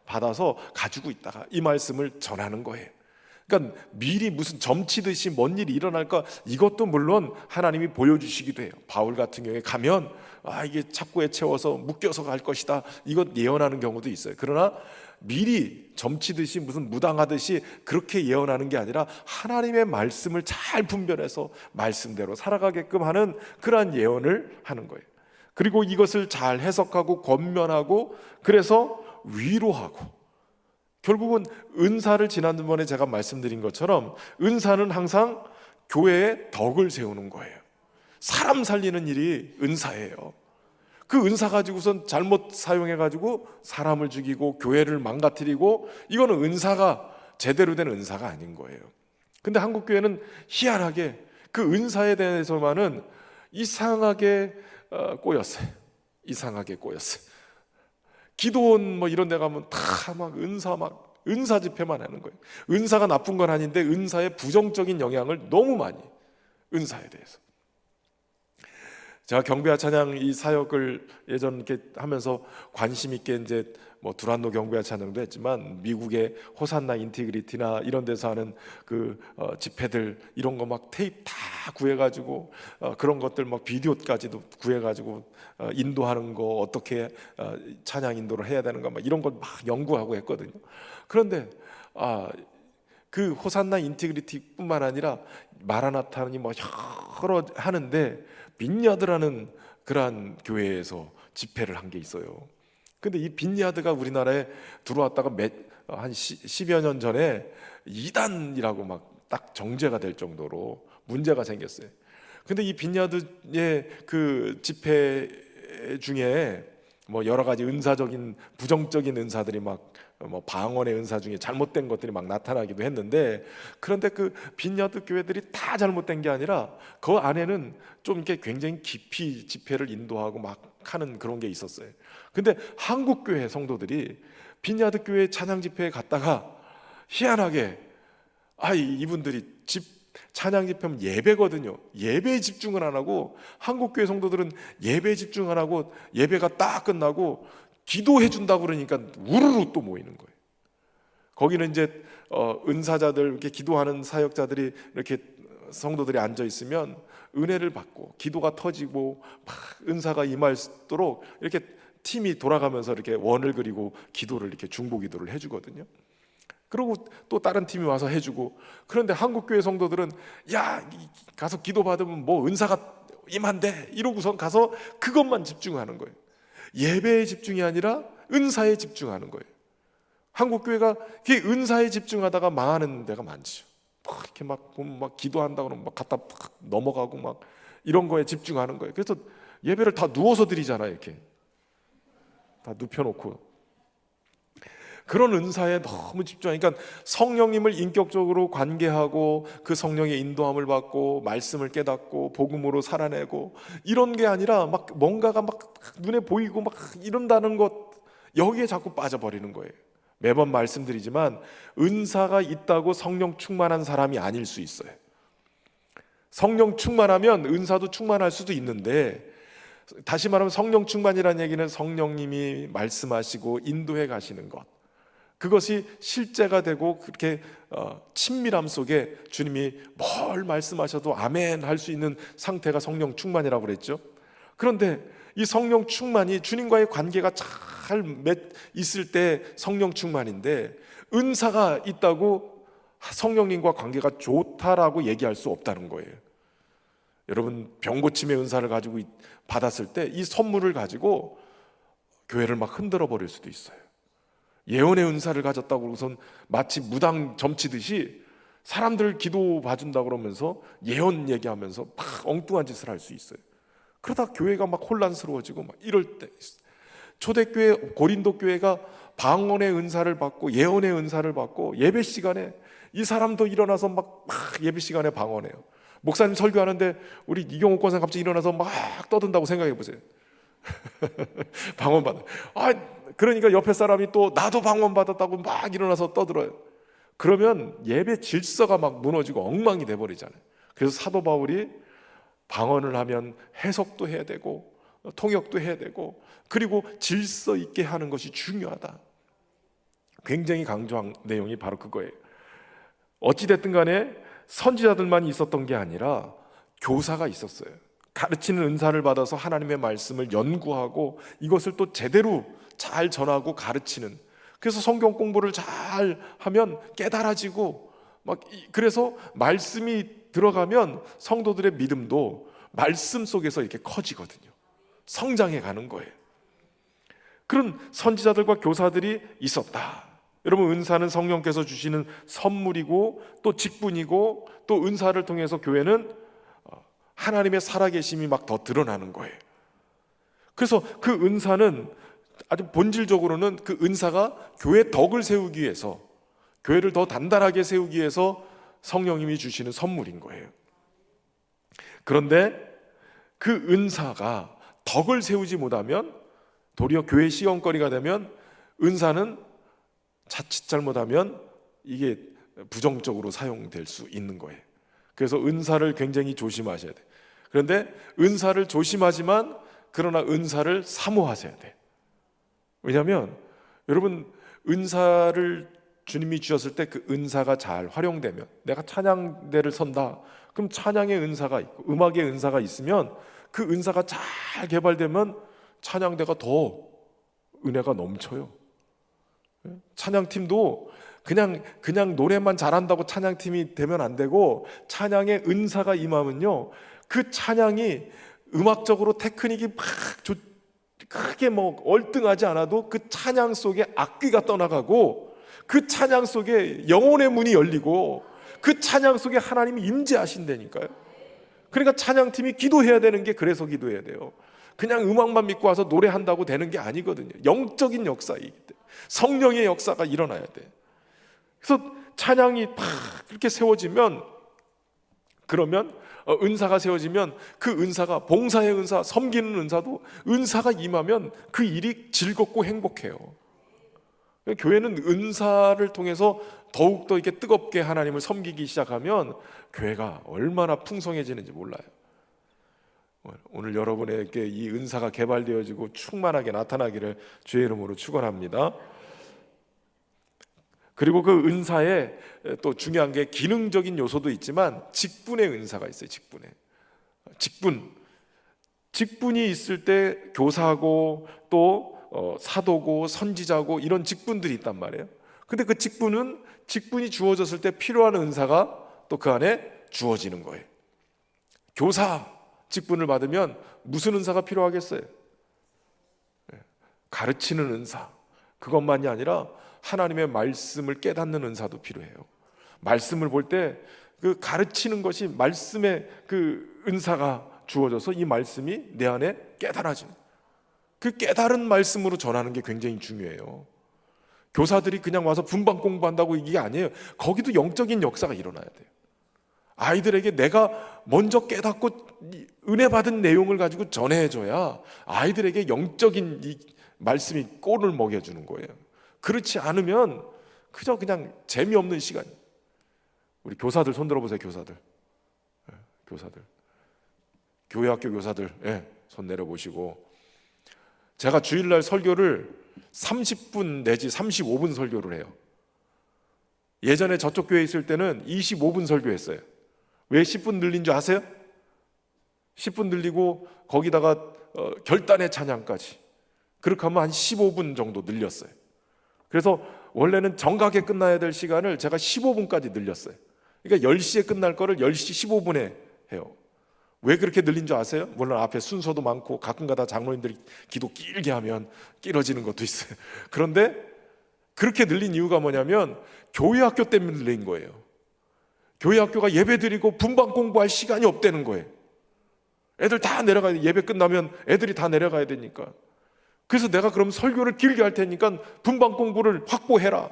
받아서 가지고 있다가 이 말씀을 전하는 거예요. 그러니까 미리 무슨 점치듯이 뭔 일이 일어날까, 이것도 물론 하나님이 보여주시기도 해요. 바울 같은 경우에 가면 이게 착고에 채워서 묶여서 갈 것이다, 이것 예언하는 경우도 있어요. 그러나 미리 점치듯이 무슨 무당하듯이 그렇게 예언하는 게 아니라 하나님의 말씀을 잘 분별해서 말씀대로 살아가게끔 하는 그러한 예언을 하는 거예요. 그리고 이것을 잘 해석하고 권면하고, 그래서 위로하고, 결국은 은사를 지난번에 제가 말씀드린 것처럼 은사는 항상 교회의 덕을 세우는 거예요. 사람 살리는 일이 은사예요. 그 은사 가지고선 잘못 사용해가지고 사람을 죽이고 교회를 망가뜨리고, 이거는 은사가 제대로 된 은사가 아닌 거예요. 근데 한국 교회는 희한하게 그 은사에 대해서만은 이상하게 꼬였어요. 이상하게 꼬였어요. 기도원 뭐 이런 데 가면 다 막 은사 집회만 하는 거예요. 은사가 나쁜 건 아닌데 은사의 부정적인 영향을 너무 많이, 은사에 대해서. 제가 경배와 찬양 이 사역을 예전 이렇게 하면서 관심 있게 이제 뭐 두란노 경배와 찬양도 했지만 미국의 호산나 인티그리티나 이런 데서 하는 그 집회들 이런 거 막 테이프 다 구해가지고 그런 것들 막 비디오까지도 구해가지고 인도하는 거 어떻게 찬양 인도를 해야 되는가 막 이런 걸 막 연구하고 했거든요. 그런데 그 호산나 인티그리티뿐만 아니라 마라나타니 뭐 여러 하는데 빈야드라는 그러한 교회에서 집회를 한 게 있어요. 근데 이 빈야드가 우리나라에 들어왔다가 한 10여 년 전에 이단이라고 막 딱 정죄가 될 정도로 문제가 생겼어요. 근데 이 빈야드의 그 집회 중에 뭐 여러 가지 은사적인 부정적인 은사들이 막 뭐 방언의 은사 중에 잘못된 것들이 막 나타나기도 했는데, 그런데 그 빈야드 교회들이 다 잘못된 게 아니라 그 안에는 좀 이렇게 굉장히 깊이 집회를 인도하고 막 하는 그런 게 있었어요. 근데 한국 교회 성도들이 빈야드 교회 찬양 집회에 갔다가 희한하게 이분들이 찬양 집회면 예배거든요. 예배에 집중을 안 하고, 한국 교회 성도들은 예배에 집중 안 하고 예배가 딱 끝나고 기도해 준다고 그러니까 우르르 또 모이는 거예요. 거기는 이제 은사자들, 이렇게 기도하는 사역자들이 이렇게 성도들이 앉아 있으면 은혜를 받고 기도가 터지고 막 은사가 임할수록 이렇게 팀이 돌아가면서 이렇게 원을 그리고 기도를 이렇게 중보 기도를 해주거든요. 그리고 또 다른 팀이 와서 해주고. 그런데 한국 교회 성도들은 가서 기도 받으면 뭐 은사가 임한대 이러고선 가서 그것만 집중하는 거예요. 예배에 집중이 아니라 은사에 집중하는 거예요. 한국 교회가 은사에 집중하다가 망하는 데가 많죠. 이렇게 막 기도한다고 그러면 막 갖다 넘어가고 막 이런 거에 집중하는 거예요. 그래서 예배를 다 누워서 드리잖아요. 이렇게 다 눕혀놓고. 그런 은사에 너무 집중하니까 성령님을 인격적으로 관계하고 그 성령의 인도함을 받고 말씀을 깨닫고 복음으로 살아내고 이런 게 아니라 막 뭔가가 막 눈에 보이고 막 이런다는 것, 여기에 자꾸 빠져버리는 거예요. 매번 말씀드리지만 은사가 있다고 성령 충만한 사람이 아닐 수 있어요. 성령 충만하면 은사도 충만할 수도 있는데, 다시 말하면 성령 충만이라는 얘기는 성령님이 말씀하시고 인도해 가시는 것, 그것이 실제가 되고 그렇게 친밀함 속에 주님이 뭘 말씀하셔도 아멘 할 수 있는 상태가 성령 충만이라고 그랬죠. 그런데 이 성령 충만이 주님과의 관계가 잘 있을 때 성령 충만인데, 은사가 있다고 성령님과 관계가 좋다라고 얘기할 수 없다는 거예요. 여러분, 병고침의 은사를 가지고 받았을 때 이 선물을 가지고 교회를 막 흔들어 버릴 수도 있어요. 예언의 은사를 가졌다고 우선 마치 무당 점치듯이 사람들 기도 봐준다고 그러면서 예언 얘기하면서 막 엉뚱한 짓을 할 수 있어요. 그러다 교회가 막 혼란스러워지고 막 이럴 때, 초대교회 고린도 교회가 방언의 은사를 받고 예언의 은사를 받고 예배 시간에 이 사람도 일어나서 막 예배 시간에 방언해요. 목사님 설교하는데 우리 이경옥 권사 갑자기 일어나서 막 떠든다고 생각해 보세요. 방언 받아. 그러니까 옆에 사람이 또 나도 방언 받았다고 막 일어나서 떠들어요. 그러면 예배 질서가 막 무너지고 엉망이 돼 버리잖아요. 그래서 사도 바울이 방언을 하면 해석도 해야 되고 통역도 해야 되고 그리고 질서 있게 하는 것이 중요하다. 굉장히 강조한 내용이 바로 그거예요. 어찌됐든 간에 선지자들만 있었던 게 아니라 교사가 있었어요. 가르치는 은사를 받아서 하나님의 말씀을 연구하고 이것을 또 제대로 잘 전하고 가르치는, 그래서 성경 공부를 잘 하면 깨달아지고 막 그래서 말씀이 들어가면 성도들의 믿음도 말씀 속에서 이렇게 커지거든요. 성장해 가는 거예요. 그런 선지자들과 교사들이 있었다. 여러분, 은사는 성령께서 주시는 선물이고 또 직분이고 또 은사를 통해서 교회는 하나님의 살아계심이 막 더 드러나는 거예요. 그래서 그 은사는 아주 본질적으로는 그 은사가 교회 덕을 세우기 위해서, 교회를 더 단단하게 세우기 위해서 성령님이 주시는 선물인 거예요. 그런데 그 은사가 덕을 세우지 못하면 도리어 교회 시험거리가 되면 은사는 자칫 잘못하면 이게 부정적으로 사용될 수 있는 거예요. 그래서 은사를 굉장히 조심하셔야 돼요. 그런데 은사를 조심하지만 그러나 은사를 사모하셔야 돼요. 왜냐하면 여러분, 은사를 주님이 주셨을 때 그 은사가 잘 활용되면, 내가 찬양대를 선다 그럼 찬양의 은사가 있고 음악의 은사가 있으면 그 은사가 잘 개발되면 찬양대가 더 은혜가 넘쳐요. 찬양팀도 그냥 노래만 잘한다고 찬양팀이 되면 안 되고, 찬양의 은사가 임하면요 그 찬양이 음악적으로 테크닉이 막 크게 뭐 얼등하지 않아도 그 찬양 속에 악귀가 떠나가고, 그 찬양 속에 영혼의 문이 열리고, 그 찬양 속에 하나님이 임재하신다니까요. 그러니까 찬양팀이 기도해야 되는 게 그래서 기도해야 돼요. 그냥 음악만 믿고 와서 노래한다고 되는 게 아니거든요. 영적인 역사이기 때문에 성령의 역사가 일어나야 돼. 그래서 찬양이 팍 이렇게 세워지면, 그러면 은사가 세워지면 그 은사가, 봉사의 은사, 섬기는 은사도 은사가 임하면 그 일이 즐겁고 행복해요. 교회는 은사를 통해서 더욱더 이렇게 뜨겁게 하나님을 섬기기 시작하면 교회가 얼마나 풍성해지는지 몰라요. 오늘 여러분에게 이 은사가 개발되어지고 충만하게 나타나기를 주의 이름으로 축원합니다. 그리고 그 은사에 또 중요한 게 기능적인 요소도 있지만 직분의 은사가 있어요. 직분이 있을 때 교사고 또 사도고 선지자고 이런 직분들이 있단 말이에요. 근데 그 직분이 주어졌을 때 필요한 은사가 또 그 안에 주어지는 거예요. 교사 직분을 받으면 무슨 은사가 필요하겠어요? 가르치는 은사, 그것만이 아니라 하나님의 말씀을 깨닫는 은사도 필요해요. 말씀을 볼 때 그 가르치는 것이, 말씀의 그 은사가 주어져서 이 말씀이 내 안에 깨달아지는, 그 깨달은 말씀으로 전하는 게 굉장히 중요해요. 교사들이 그냥 와서 분방 공부한다고 이게 아니에요. 거기도 영적인 역사가 일어나야 돼요. 아이들에게 내가 먼저 깨닫고 은혜 받은 내용을 가지고 전해줘야 아이들에게 영적인 이 말씀이 꼴을 먹여주는 거예요. 그렇지 않으면 그저 그냥 재미없는 시간. 우리 교사들 손 들어보세요. 교사들 교회학교 교사들 손 내려보시고, 제가 주일날 설교를 30분 내지 35분 설교를 해요. 예전에 저쪽 교회에 있을 때는 25분 설교했어요. 왜 10분 늘린 줄 아세요? 10분 늘리고 거기다가 결단의 찬양까지, 그렇게 하면 한 15분 정도 늘렸어요. 그래서 원래는 정각에 끝나야 될 시간을 제가 15분까지 늘렸어요. 그러니까 10시에 끝날 거를 10시 15분에 해요. 왜 그렇게 늘린 줄 아세요? 물론 앞에 순서도 많고 가끔가다 장로님들이 기도 길게 하면 길어지는 것도 있어요. 그런데 그렇게 늘린 이유가 뭐냐면 교회 학교 때문에 늘린 거예요. 교회 학교가 예배 드리고 분방 공부할 시간이 없다는 거예요. 애들 다 내려가야 돼. 예배 끝나면 애들이 다 내려가야 되니까. 그래서 내가 그럼 설교를 길게 할 테니까 분방 공부를 확보해라.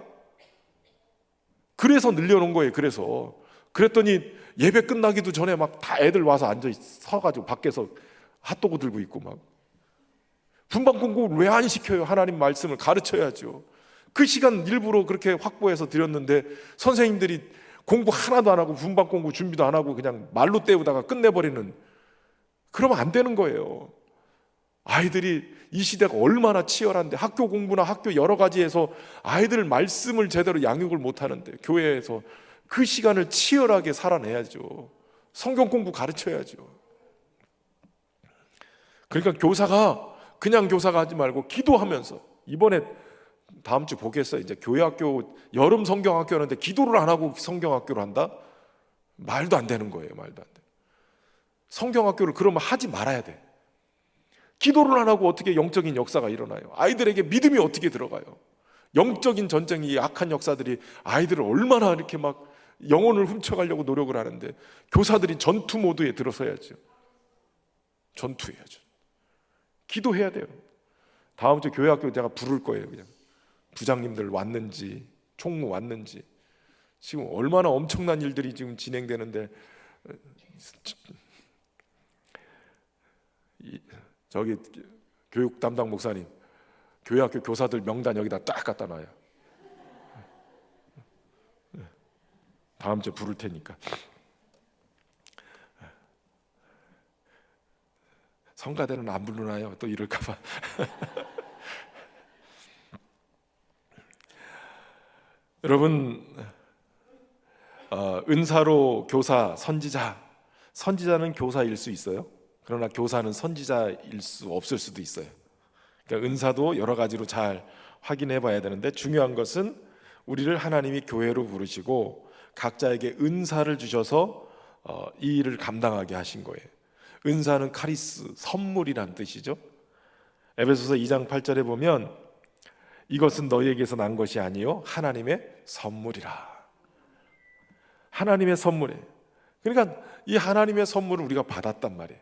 그래서 늘려놓은 거예요. 그랬더니 예배 끝나기도 전에 막 다 애들 와서 앉아 서가지고 밖에서 핫도그 들고 있고, 막 분방 공부를 왜 안 시켜요? 하나님 말씀을 가르쳐야죠. 그 시간 일부러 그렇게 확보해서 드렸는데 선생님들이 공부 하나도 안 하고 분방 공부 준비도 안 하고 그냥 말로 때우다가 끝내버리는, 그러면 안 되는 거예요. 아이들이 이 시대가 얼마나 치열한데, 학교 공부나 학교 여러 가지에서 아이들 말씀을 제대로 양육을 못 하는데 교회에서 그 시간을 치열하게 살아내야죠. 성경 공부 가르쳐야죠. 그러니까 교사가 그냥 교사가 하지 말고 기도하면서, 이번에 다음 주 보겠어요. 이제 교회학교 여름 성경학교 하는데 기도를 안 하고 성경학교를 한다? 말도 안 되는 거예요. 말도 안 돼. 성경학교를 그러면 하지 말아야 돼. 기도를 안 하고 어떻게 영적인 역사가 일어나요? 아이들에게 믿음이 어떻게 들어가요? 영적인 전쟁이, 악한 역사들이 아이들을 얼마나 이렇게 막 영혼을 훔쳐가려고 노력을 하는데, 교사들이 전투 모드에 들어서야죠. 전투해야죠. 기도해야 돼요. 다음 주 교회학교 제가 부를 거예요. 그냥 부장님들 왔는지, 총무 왔는지 지금 얼마나 엄청난 일들이 지금 진행되는데, 저기 교육 담당 목사님, 교회학교 교사들 명단 여기다 딱 갖다 놔요. 다음 주에 부를 테니까. 성가대는 안 부르나요? 또 이럴까봐. 여러분, 은사로 교사, 선지자는 교사일 수 있어요. 그러나 교사는 선지자일 수 없을 수도 있어요. 그러니까 은사도 여러 가지로 잘 확인해 봐야 되는데, 중요한 것은 우리를 하나님이 교회로 부르시고 각자에게 은사를 주셔서 이 일을 감당하게 하신 거예요. 은사는 카리스, 선물이란 뜻이죠. 에베소서 2장 8절에 보면 이것은 너희에게서 난 것이 아니요 하나님의 선물이라. 하나님의 선물이에요. 그러니까 이 하나님의 선물을 우리가 받았단 말이에요.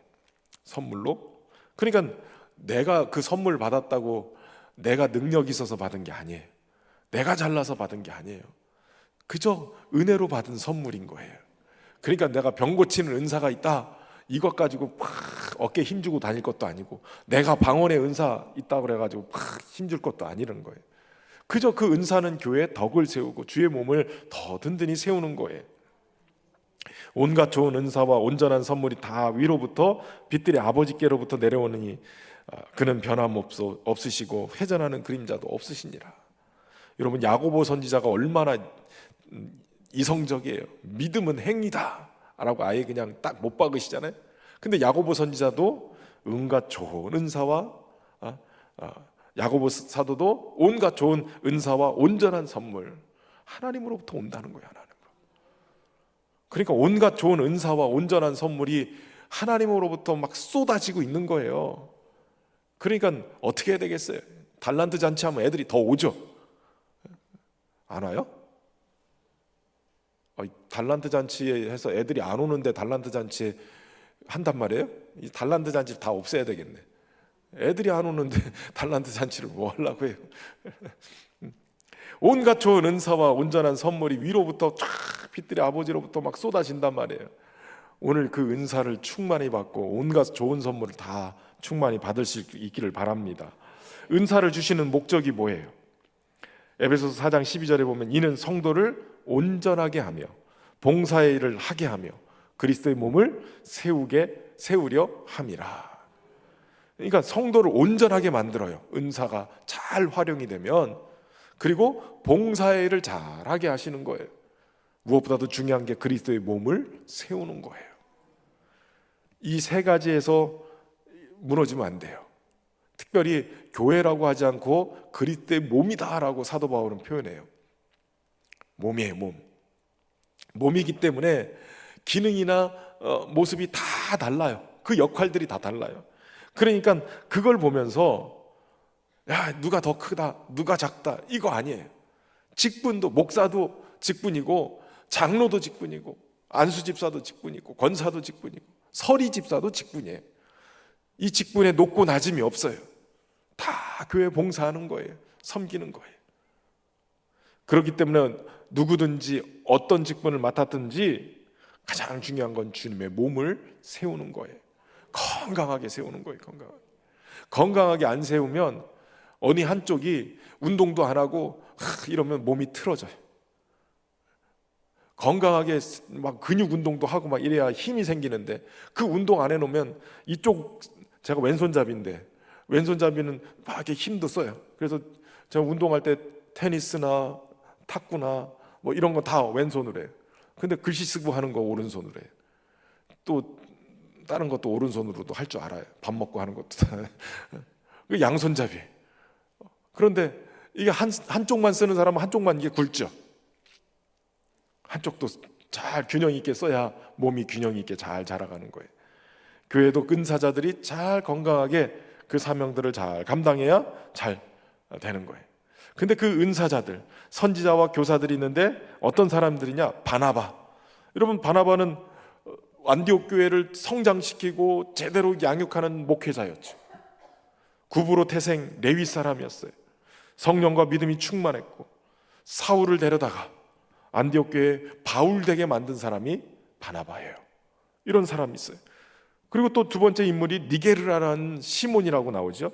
선물로. 그러니까 내가 그 선물 받았다고 내가 능력이 있어서 받은 게 아니에요. 내가 잘나서 받은 게 아니에요. 그저 은혜로 받은 선물인 거예요. 그러니까 내가 병 고치는 은사가 있다, 이것 가지고 팍 어깨에 힘주고 다닐 것도 아니고, 내가 방언의 은사 있다고 그래가지고 팍 힘줄 것도 아니라는 거예요. 그저 그 은사는 교회에 덕을 세우고 주의 몸을 더 든든히 세우는 거예요. 온갖 좋은 은사와 온전한 선물이 다 위로부터 빛들의 아버지께로부터 내려오느니 그는 변함없으시고 회전하는 그림자도 없으시니라. 여러분, 야고보 선지자가 얼마나 이성적이에요. 믿음은 행위다 라고 아예 그냥 딱 못 박으시잖아요. 근데 야고보 선지자도 온갖 좋은 은사와 야고보 사도도 온갖 좋은 은사와 온전한 선물, 하나님으로부터 온다는 거예요. 하나님. 그러니까 온갖 좋은 은사와 온전한 선물이 하나님으로부터 막 쏟아지고 있는 거예요. 그러니까 어떻게 해야 되겠어요? 달란트 잔치하면 애들이 더 오죠? 안 와요? 달란트 잔치에 해서 애들이 안 오는데 달란트 잔치에 한단 말이에요? 이 달란트 잔치를 다 없애야 되겠네. 애들이 안 오는데 달란트 잔치를 뭐 하려고 해요? 온갖 좋은 은사와 온전한 선물이 위로부터 쫙 빛들의 아버지로부터 막 쏟아진단 말이에요. 오늘 그 은사를 충만히 받고 온갖 좋은 선물을 다 충만히 받을 수 있기를 바랍니다. 은사를 주시는 목적이 뭐예요? 에베소서 4장 12절에 보면 이는 성도를 온전하게 하며 봉사의 일을 하게 하며 그리스도의 몸을 세우려 함이라. 그러니까 성도를 온전하게 만들어요. 은사가 잘 활용이 되면. 그리고 봉사의 일을 잘하게 하시는 거예요. 무엇보다도 중요한 게 그리스도의 몸을 세우는 거예요. 이 세 가지에서 무너지면 안 돼요. 특별히 교회라고 하지 않고 그리스도의 몸이다라고 사도 바울은 표현해요. 몸이에요, 몸. 몸이기 때문에 기능이나 모습이 다 달라요. 그 역할들이 다 달라요. 그러니까 그걸 보면서 야, 누가 더 크다, 누가 작다, 이거 아니에요. 직분도, 목사도 직분이고 장로도 직분이고 안수 집사도 직분이고 권사도 직분이고 서리 집사도 직분이에요. 이 직분에 높고 낮음이 없어요. 다 교회 봉사하는 거예요. 섬기는 거예요. 그렇기 때문에 누구든지 어떤 직분을 맡았든지 가장 중요한 건 주님의 몸을 세우는 거예요. 건강하게 세우는 거예요. 건강하게 안 세우면 어느 한쪽이 운동도 안 하고 이러면 몸이 틀어져요. 건강하게 막 근육 운동도 하고 막 이래야 힘이 생기는데 그 운동 안 해놓으면 이쪽, 제가 왼손잡이인데 왼손잡이는 막 이렇게 힘도 써요. 그래서 제가 운동할 때 테니스나 탁구나 뭐 이런 거 다 왼손으로 해요. 근데 글씨 쓰고 하는 거 오른손으로 해요. 또 다른 것도 오른손으로도 할 줄 알아요. 밥 먹고 하는 것도 양손잡이. 그런데 이게 한쪽만 쓰는 사람은 한쪽만 이게 굵죠. 한쪽도 잘 균형 있게 써야 몸이 균형 있게 잘 자라가는 거예요. 교회도 은사자들이 잘 건강하게 그 사명들을 잘 감당해야 잘 되는 거예요. 근데 그 은사자들, 선지자와 교사들이 있는데 어떤 사람들이냐? 바나바. 여러분, 바나바는 안디옥 교회를 성장시키고 제대로 양육하는 목회자였죠. 구브로 태생 레위 사람이었어요. 성령과 믿음이 충만했고 사울을 데려다가 안디옥 교회에 바울 되게 만든 사람이 바나바예요. 이런 사람이 있어요. 그리고 또 두 번째 인물이 니게르라는 시몬이라고 나오죠.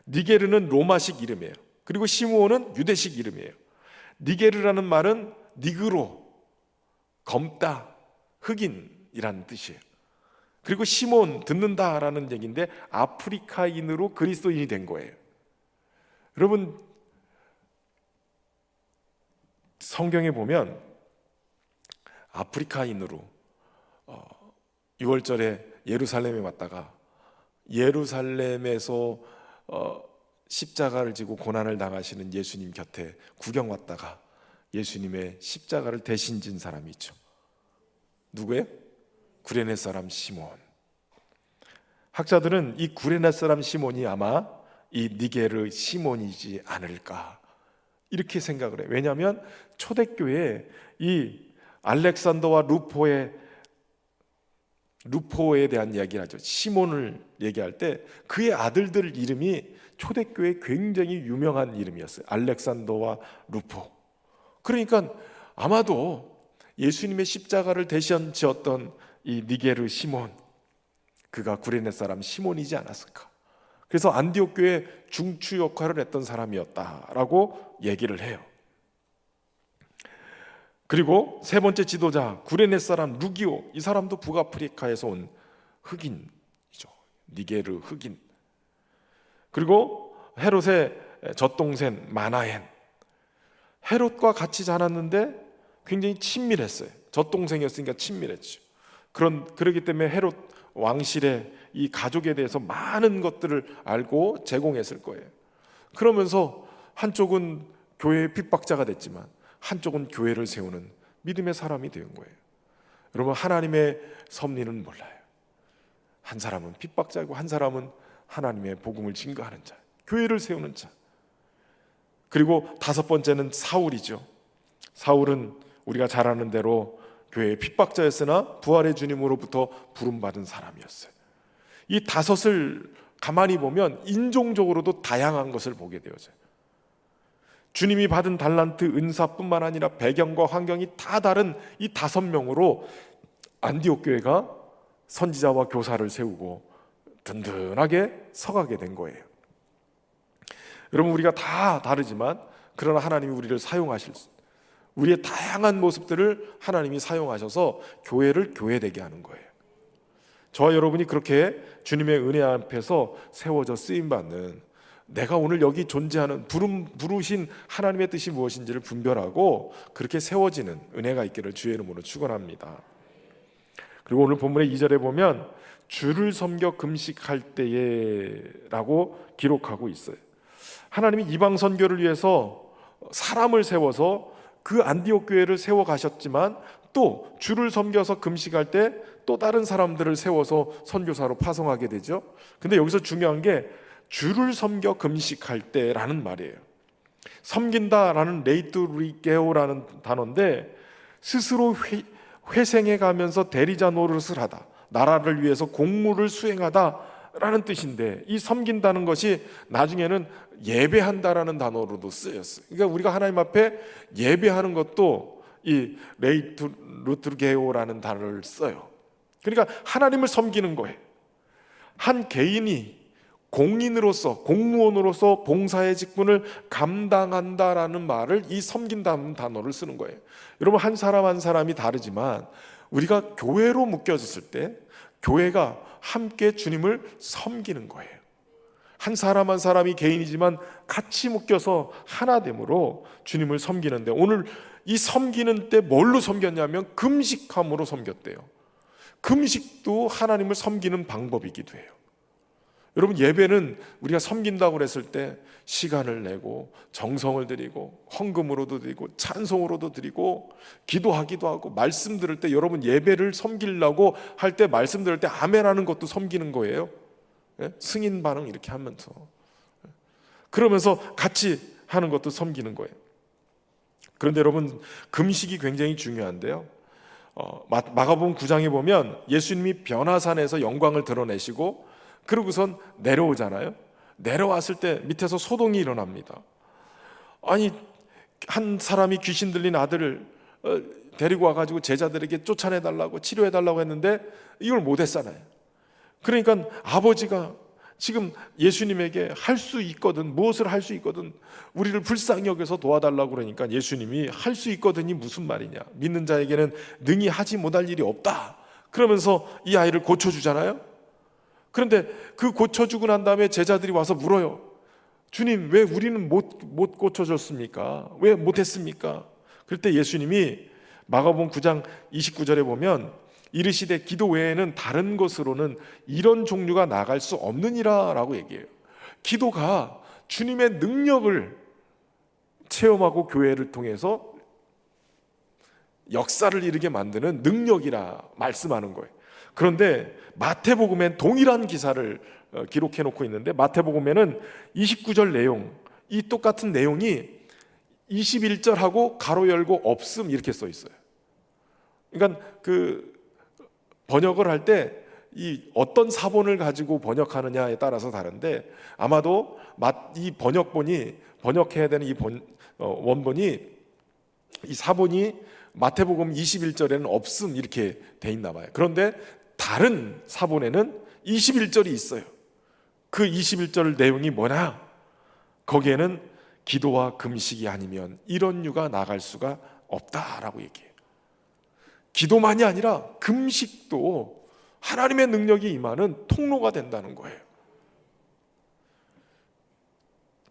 니게르는 로마식 이름이에요. 그리고 시몬은 유대식 이름이에요. 니게르라는 말은 니그로, 검다, 흑인이라는 뜻이에요. 그리고 시몬, 듣는다라는 얘기인데 아프리카인으로 그리스도인이 된 거예요. 여러분, 성경에 보면 아프리카인으로 6월절에 예루살렘에 왔다가 예루살렘에서 십자가를 지고 고난을 당하시는 예수님 곁에 구경 왔다가 예수님의 십자가를 대신 진 사람이 있죠. 누구예요? 구레네 사람 시몬. 학자들은 이 구레네 사람 시몬이 아마 이 니게르 시몬이지 않을까 이렇게 생각을 해요. 왜냐하면 초대교회에 이 알렉산더와 루포에 대한 이야기를 하죠. 시몬을 얘기할 때 그의 아들들 이름이 초대교회에 굉장히 유명한 이름이었어요. 알렉산더와 루포. 그러니까 아마도 예수님의 십자가를 대신 지었던 이 니게르 시몬, 그가 구레네 사람 시몬이지 않았을까. 그래서 안디옥 교회 중추 역할을 했던 사람이었다라고 얘기를 해요. 그리고 세 번째 지도자 구레네 사람 루기오, 이 사람도 북아프리카에서 온 흑인이죠. 니게르 흑인. 그리고 헤롯의 젖동생 마나엔, 헤롯과 같이 자랐는데 굉장히 친밀했어요. 젖동생이었으니까 친밀했죠. 그렇기 때문에 헤롯 왕실의 이 가족에 대해서 많은 것들을 알고 제공했을 거예요. 그러면서 한쪽은 교회의 핍박자가 됐지만 한쪽은 교회를 세우는 믿음의 사람이 된 거예요. 여러분, 하나님의 섭리는 몰라요. 한 사람은 핍박자이고 한 사람은 하나님의 복음을 증거하는 자, 교회를 세우는 자. 그리고 다섯 번째는 사울이죠. 사울은 우리가 잘 아는 대로 교회의 핍박자였으나 부활의 주님으로부터 부름받은 사람이었어요. 이 다섯을 가만히 보면 인종적으로도 다양한 것을 보게 되어져요. 주님이 받은 달란트, 은사뿐만 아니라 배경과 환경이 다 다른 이 5명으로 안디옥 교회가 선지자와 교사를 세우고 든든하게 서가게 된 거예요. 여러분, 우리가 다 다르지만 그러나 하나님이 우리를 사용하실 수, 우리의 다양한 모습들을 하나님이 사용하셔서 교회를 교회되게 하는 거예요. 저와 여러분이 그렇게 주님의 은혜 앞에서 세워져 쓰임받는, 내가 오늘 여기 존재하는 부르신 하나님의 뜻이 무엇인지를 분별하고 그렇게 세워지는 은혜가 있기를 주의 이름으로 축원합니다. 그리고 오늘 본문의 2절에 보면 주를 섬겨 금식할 때에 라고 기록하고 있어요. 하나님이 이방 선교를 위해서 사람을 세워서 그 안디옥 교회를 세워 가셨지만 또 주를 섬겨서 금식할 때 또 다른 사람들을 세워서 선교사로 파송하게 되죠. 근데 여기서 중요한 게 주를 섬겨 금식할 때라는 말이에요. 섬긴다라는 레이투리게오라는 단어인데 스스로 회생해 가면서 대리자 노릇을 하다, 나라를 위해서 공무를 수행하다라는 뜻인데, 이 섬긴다는 것이 나중에는 예배한다라는 단어로도 쓰였어요. 그러니까 우리가 하나님 앞에 예배하는 것도 이 레이투르게오라는 단어를 써요. 그러니까 하나님을 섬기는 거예요. 한 개인이 공인으로서, 공무원으로서 봉사의 직분을 감당한다라는 말을, 이 섬긴다는 단어를 쓰는 거예요. 여러분, 한 사람 한 사람이 다르지만 우리가 교회로 묶여졌을 때 교회가 함께 주님을 섬기는 거예요. 한 사람 한 사람이 개인이지만 같이 묶여서 하나됨으로 주님을 섬기는데, 오늘 이 섬기는 때 뭘로 섬겼냐면 금식함으로 섬겼대요. 금식도 하나님을 섬기는 방법이기도 해요. 여러분, 예배는 우리가 섬긴다고 그랬을 때 시간을 내고 정성을 드리고 헌금으로도 드리고 찬송으로도 드리고 기도하기도 하고, 말씀 들을 때 여러분 예배를 섬기려고 할 때 말씀 들을 때 아멘하는 것도 섬기는 거예요. 승인 반응 이렇게 하면서, 그러면서 같이 하는 것도 섬기는 거예요. 그런데 여러분, 금식이 굉장히 중요한데요. 마가복음 9장에 보면 예수님이 변화산에서 영광을 드러내시고 그러고선 내려오잖아요. 내려왔을 때 밑에서 소동이 일어납니다. 아니, 한 사람이 귀신 들린 아들을 데리고 와가지고 제자들에게 쫓아내달라고 치료해달라고 했는데 이걸 못했잖아요. 그러니까 아버지가 지금 예수님에게 할 수 있거든, 무엇을 할 수 있거든, 우리를 불쌍히 여겨서 도와달라고 그러니까 예수님이 할 수 있거든이 무슨 말이냐, 믿는 자에게는 능히 하지 못할 일이 없다 그러면서 이 아이를 고쳐주잖아요. 그런데 그 고쳐주고 난 다음에 제자들이 와서 물어요. 주님, 왜 우리는 못 고쳐줬습니까? 왜 못했습니까? 그럴 때 예수님이 마가복음 9장 29절에 보면 이르시되 기도 외에는 다른 것으로는 이런 종류가 나갈 수 없느니라 라고 얘기해요. 기도가 주님의 능력을 체험하고 교회를 통해서 역사를 이루게 만드는 능력이라 말씀하는 거예요. 그런데 마태복음엔 동일한 기사를 기록해 놓고 있는데 마태복음에는 29절 내용, 이 똑같은 내용이 21절하고 가로 열고 없음 이렇게 써 있어요. 그러니까 그 번역을 할 때 이 어떤 사본을 가지고 번역하느냐에 따라서 다른데 아마도 이 번역해야 되는 이 원본이 이 사본이 마태복음 21절에는 없음 이렇게 돼 있나 봐요. 그런데 다른 사본에는 21절이 있어요. 그 21절 내용이 뭐냐? 거기에는 기도와 금식이 아니면 이런 유가 나갈 수가 없다라고 얘기해요. 기도만이 아니라 금식도 하나님의 능력이 임하는 통로가 된다는 거예요.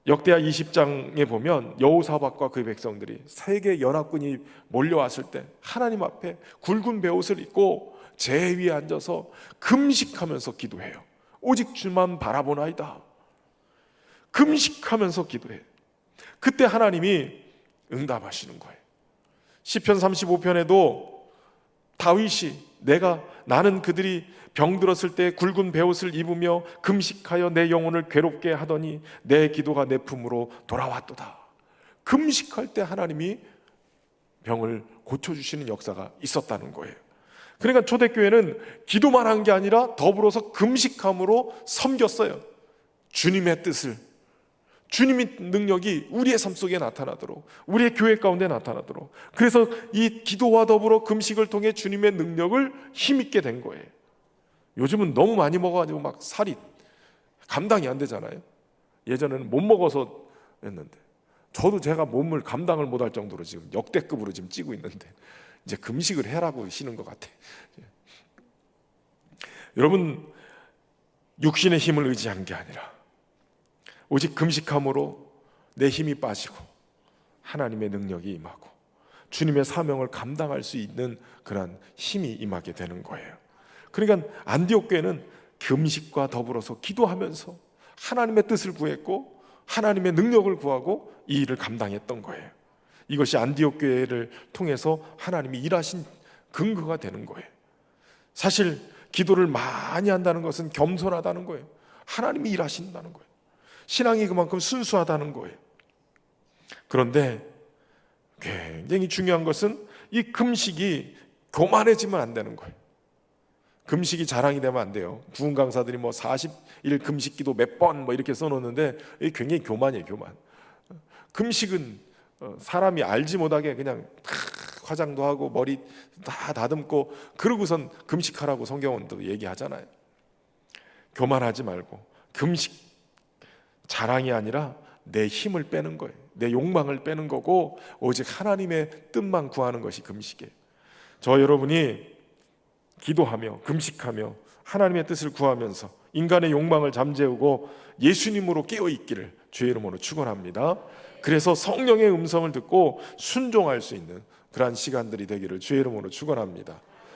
역대하 20장에 보면 여호사밧과 그 백성들이 세계 연합군이 몰려왔을 때 하나님 앞에 굵은 베옷을 입고 제 위에 앉아서 금식하면서 기도해요. 오직 주만 바라보나이다. 금식하면서 기도해요. 그때 하나님이 응답하시는 거예요. 시편 35편에도 다윗이 나는 그들이 병들었을 때 굵은 베옷을 입으며 금식하여 내 영혼을 괴롭게 하더니 내 기도가 내 품으로 돌아왔도다. 금식할 때 하나님이 병을 고쳐주시는 역사가 있었다는 거예요. 그러니까 초대교회는 기도만 한 게 아니라 더불어서 금식함으로 섬겼어요. 주님의 뜻을, 주님의 능력이 우리의 삶 속에 나타나도록, 우리의 교회 가운데 나타나도록, 그래서 이 기도와 더불어 금식을 통해 주님의 능력을 힘있게 된 거예요. 요즘은 너무 많이 먹어가지고 막 살이 감당이 안 되잖아요. 예전에는 못 먹어서 했는데, 저도 제가 몸을 감당을 못할 정도로 지금 역대급으로 지금 찌고 있는데 이제 금식을 해라고 하시는 것 같아요. 여러분, 육신의 힘을 의지한 게 아니라 오직 금식함으로 내 힘이 빠지고 하나님의 능력이 임하고 주님의 사명을 감당할 수 있는 그런 힘이 임하게 되는 거예요. 그러니까 안디옥 교회는 금식과 더불어서 기도하면서 하나님의 뜻을 구했고 하나님의 능력을 구하고 이 일을 감당했던 거예요. 이것이 안디옥 교회를 통해서 하나님이 일하신 근거가 되는 거예요. 사실 기도를 많이 한다는 것은 겸손하다는 거예요. 하나님이 일하신다는 거예요. 신앙이 그만큼 순수하다는 거예요. 그런데 굉장히 중요한 것은 이 금식이 교만해지면 안 되는 거예요. 금식이 자랑이 되면 안 돼요. 부흥 강사들이 40일 금식 기도 몇 번 이렇게 써놓는데 이게 굉장히 교만이에요, 교만. 금식은 사람이 알지 못하게 그냥 화장도 하고 머리 다 다듬고 그러고선 금식하라고 성경은 또 얘기하잖아요. 교만하지 말고 금식 자랑이 아니라 내 힘을 빼는 거예요. 내 욕망을 빼는 거고 오직 하나님의 뜻만 구하는 것이 금식이에요. 저 여러분이 기도하며 금식하며 하나님의 뜻을 구하면서 인간의 욕망을 잠재우고 예수님으로 깨어있기를 주의 이름으로 축원합니다. 그래서 성령의 음성을 듣고 순종할 수 있는 그러한 시간들이 되기를 주의 이름으로 축원합니다.